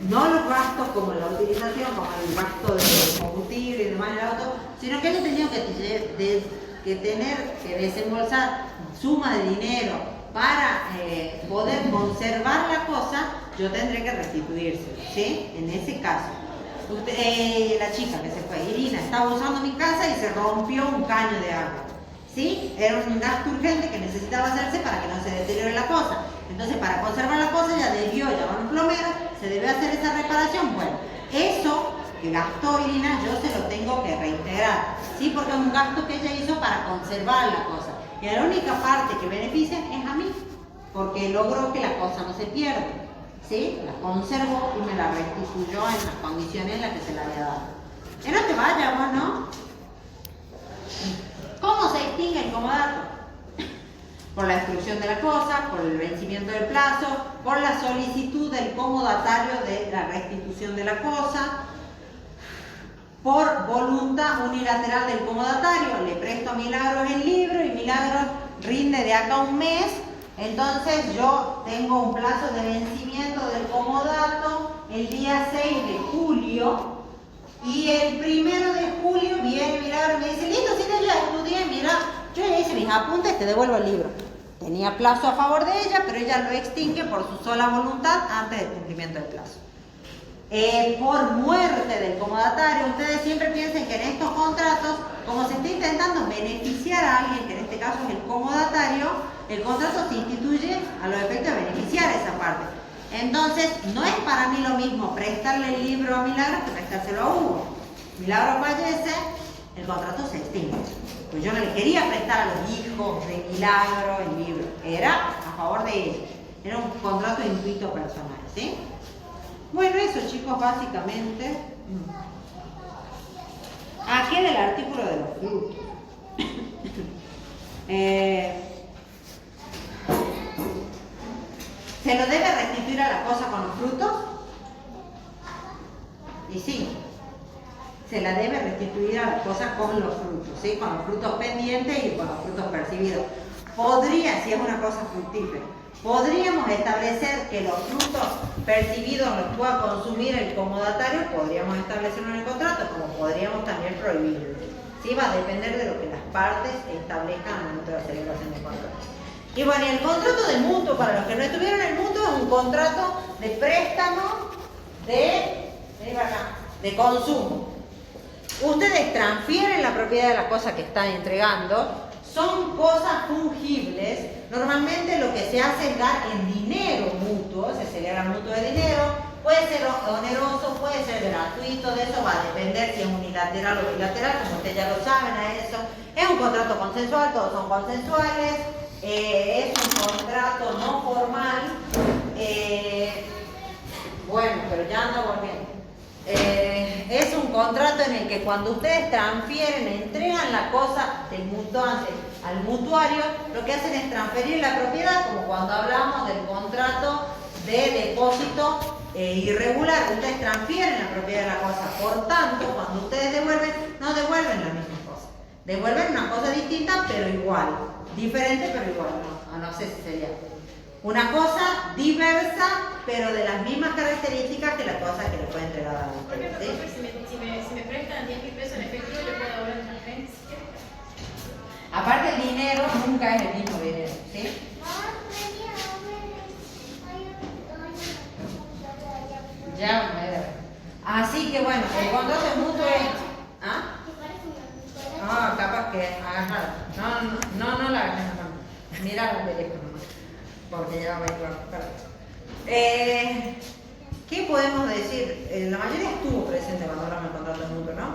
No los gastos como la utilización, como el gasto de combustible y demás del auto, sino que haya tenido que tener que desembolsar suma de dinero para poder conservar la cosa, yo tendré que restituirse, ¿sí? En ese caso. La chica que se fue, Irina, estaba usando mi casa y se rompió un caño de agua, ¿sí? Era un gasto urgente que necesitaba hacerse para que no se deteriore la cosa. Entonces, para conservar la cosa, ella debió llamar a un plomero, se debió hacer esa reparación. Bueno, eso que gastó Irina, yo se lo tengo que reintegrar, ¿sí? Porque es un gasto que ella hizo para conservar la cosa. Y la única parte que beneficia es a mí, porque logró que la cosa no se pierda, ¿sí? La conservó y me la restituyó en las condiciones en las que se la había dado. Que no te vayas, vos, ¿no? ¿Cómo se extingue el comodato? Por la destrucción de la cosa, por el vencimiento del plazo, por la solicitud del comodatario de la restitución de la cosa, por voluntad unilateral del comodatario. Le presto a Milagros el libro y Milagros rinde de acá a un mes. Entonces yo tengo un plazo de vencimiento del comodato el día 6 de julio y el 1 de julio viene Milagros y me dice, listo, si yo ya estudié, mira, yo ya hice mis apuntes, te devuelvo el libro. Tenía plazo a favor de ella, pero ella lo extingue por su sola voluntad antes del cumplimiento del plazo. por muerte del comodatario. Ustedes siempre piensen que en estos contratos, como se está intentando beneficiar a alguien, que en este caso es el comodatario, el contrato se instituye a los efectos de beneficiar a esa parte. Entonces, no es para mí lo mismo prestarle el libro a Milagro que prestárselo a Hugo. Milagro fallece, el contrato se extingue. Pues yo no le quería prestar a los hijos de Milagro el libro, era a favor de ellos. Era un contrato de intuito personal, ¿sí? Bueno, eso, chicos, básicamente. Aquí del artículo de los frutos. ¿Se lo debe restituir a la cosa con los frutos? Y sí, se la debe restituir a la cosa con los frutos, ¿sí? Con los frutos pendientes y con los frutos percibidos. Podría, si es una cosa fructífera, podríamos establecer que los frutos percibidos los pueda consumir el comodatario, podríamos establecerlo en el contrato, como podríamos también prohibirlo. ¿Sí? Va a depender de lo que las partes establezcan al momento de la celebración del contrato. Y bueno, y el contrato de mutuo, para los que no estuvieron en el mutuo, es un contrato de préstamo de consumo. Ustedes transfieren la propiedad de la cosa que están entregando, son cosas fungibles. Normalmente lo que se hace es dar en dinero mutuo, se celebra mutuo de dinero, puede ser oneroso, puede ser gratuito, de eso va a depender si es unilateral o bilateral, como ustedes ya lo saben a eso. Es un contrato consensual, todos son consensuales, es un contrato no formal, bueno, pero ya ando volviendo. Es un contrato en el que cuando ustedes transfieren, entregan la cosa del mutuante al mutuario, lo que hacen es transferir la propiedad, como cuando hablamos del contrato de depósito irregular. Ustedes transfieren la propiedad de la cosa, por tanto, cuando ustedes devuelven, no devuelven la misma cosa, devuelven una cosa distinta pero igual, diferente pero igual, no sé si sería una cosa diversa, pero de las mismas características que la cosa que le puede entregar a ustedes. Por ejemplo, si me prestan 10.000 pesos en efectivo, yo puedo devolver en transferencia. Aparte, el dinero nunca es el mismo dinero, ¿sí? Ya, así que bueno, el contrato es mutuo es... ¿Ah? Ah, capaz que agarrar. No la agarres la mano. Mira el teléfono. Porque ya va a ir ¿qué podemos decir? La mayoría estuvo presente cuando hablamos del contrato de mutuo, ¿no?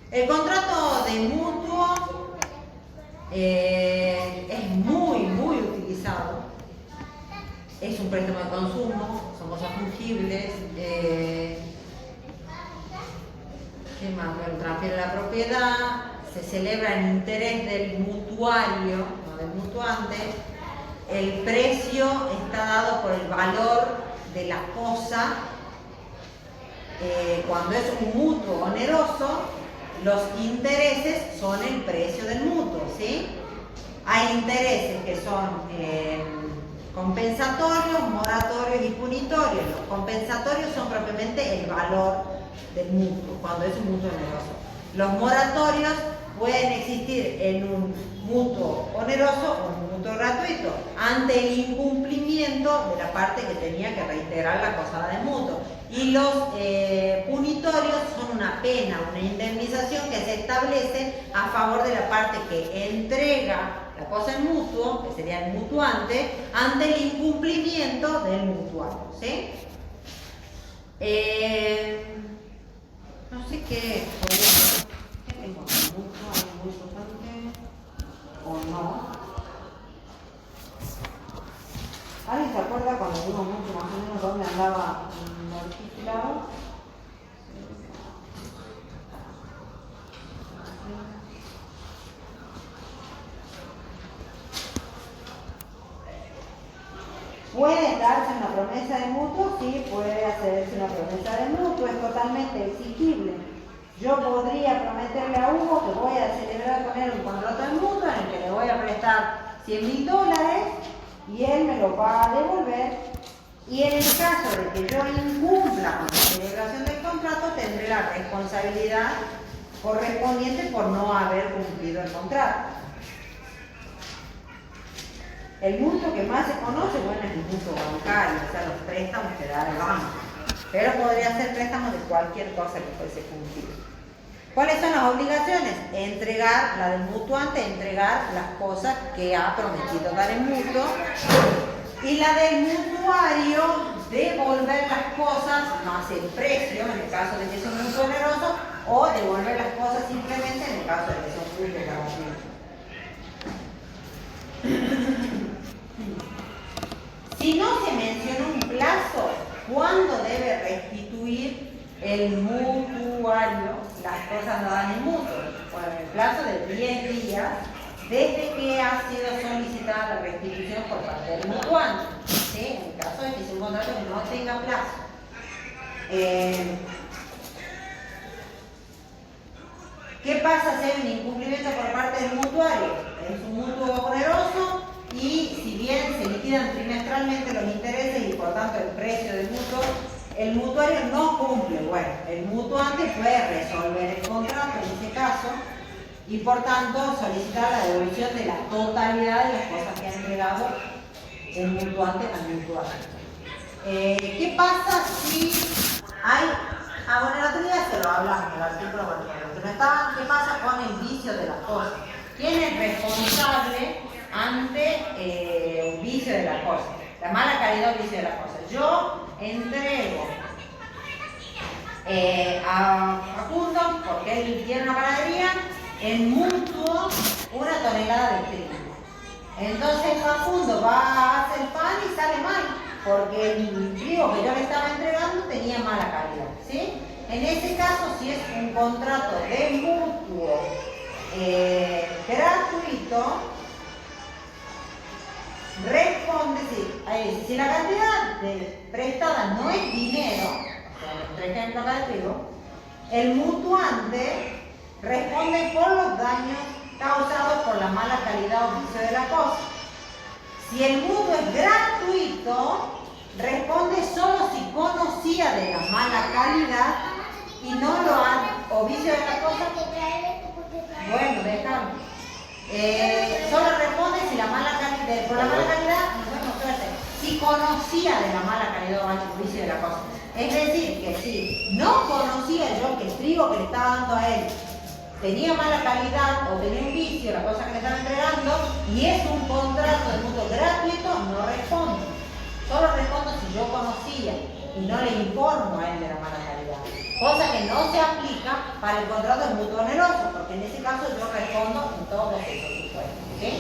El contrato de mutuo es muy utilizado. Es un préstamo de consumo, son cosas fungibles. ¿Qué más? Bueno, transfiere la propiedad, se celebra en interés del mutuario, no del mutuante. El precio está dado por el valor de la cosa. Cuando es un mutuo oneroso, los intereses son el precio del mutuo, ¿sí? Hay intereses que son compensatorios, moratorios y punitorios. Los compensatorios son propiamente el valor del mutuo, cuando es un mutuo oneroso. Los moratorios pueden existir en un mutuo oneroso o un mutuo gratuito, ante el incumplimiento de la parte que tenía que reintegrar la cosa del mutuo. Y los punitorios son una pena, una indemnización que se establece a favor de la parte que entrega la cosa en mutuo, que sería el mutuante, ante el incumplimiento del mutuario, ¿sí? No sé qué tengo, mutuo, algo muy importante o no. ¿Alguien se acuerda cuando digo mucho más o menos dónde andaba articulado? ¿Puede darse una promesa de mutuo? Sí, puede hacerse una promesa de mutuo, es totalmente exigible. Yo podría prometerle a Hugo que voy a celebrar con él un contrato de mutuo en el que le voy a prestar $100.000 y él me lo va a devolver, y en el caso de que yo incumpla con la celebración del contrato, tendré la responsabilidad correspondiente por no haber cumplido el contrato. El mutuo que más se conoce, bueno, es el mutuo bancario, o sea, los préstamos que da el banco. pero podría ser préstamo de cualquier cosa que fuese cumplido. ¿Cuáles son las obligaciones? Entregar, la del mutuante, entregar las cosas que ha prometido dar el mutuo, y la del mutuario, devolver las cosas más el precio, en el caso de que sea un mutuo oneroso, o devolver las cosas simplemente en el caso de que sea un mutuo gratuito. Si no se menciona un plazo, ¿cuándo debe restituir el mutuario las cosas dadas en mutuo? Bueno, en el plazo de 10 días desde que ha sido solicitada la restitución por parte del mutuante, ¿sí? En el caso de que sea un contrato que no tenga plazo. ¿Qué pasa si hay un incumplimiento por parte del mutuario? Es un mutuo oneroso y si bien se liquidan trimestralmente los intereses y por tanto el precio del mutuo, el mutuario no cumple. Bueno, el mutuante puede resolver el contrato en ese caso y por tanto solicitar la devolución de la totalidad de las cosas que ha entregado el mutuante al mutuario. ¿Qué pasa si hay... bueno, en la teoría se lo hablamos en el artículo que no estaba. ¿Qué pasa con el vicio de las cosas? ¿Quién es responsable ante un vicio de las cosas? La mala calidad o vicio de las cosas. Yo entrego a Facundo, porque él tiene una panadería, en mutuo una tonelada de trigo. Entonces Facundo va a hacer pan y sale mal, porque el trigo que yo le estaba entregando tenía mala calidad, ¿sí? En ese caso, si es un contrato de mutuo gratuito, responde, si la cantidad prestada no es dinero, o sea, por ejemplo acá de trigo, el mutuante responde por los daños causados por la mala calidad o vicio de la cosa. Si el mutuo es gratuito, responde solo si conocía de la mala calidad y no lo ha, o vicio de la cosa. Bueno, déjame. Solo responde si la mala calidad, por la mala calidad, si conocía de la mala calidad o vicio de la cosa. Es decir, que si no conocía yo que el trigo que le estaba dando a él tenía mala calidad o tenía un vicio, la cosa que le estaba entregando, y es un contrato de mutuo gratuito, no respondo. Solo respondo si yo conocía y no le informo a él de la mala calidad. Cosa que no se aplica para el contrato de mutuo oneroso, porque en ese caso yo respondo en todos esos supuestos. ¿Okay?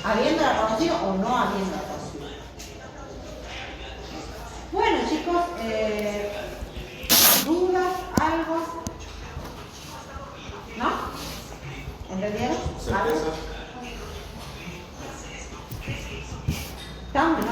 Habiéndola conocido o no habiéndola conocido. Bueno, chicos, ¿dudas? ¿Algo? ¿No? ¿Entendieron? ¿Certeza? ¿Estamos? ¿No?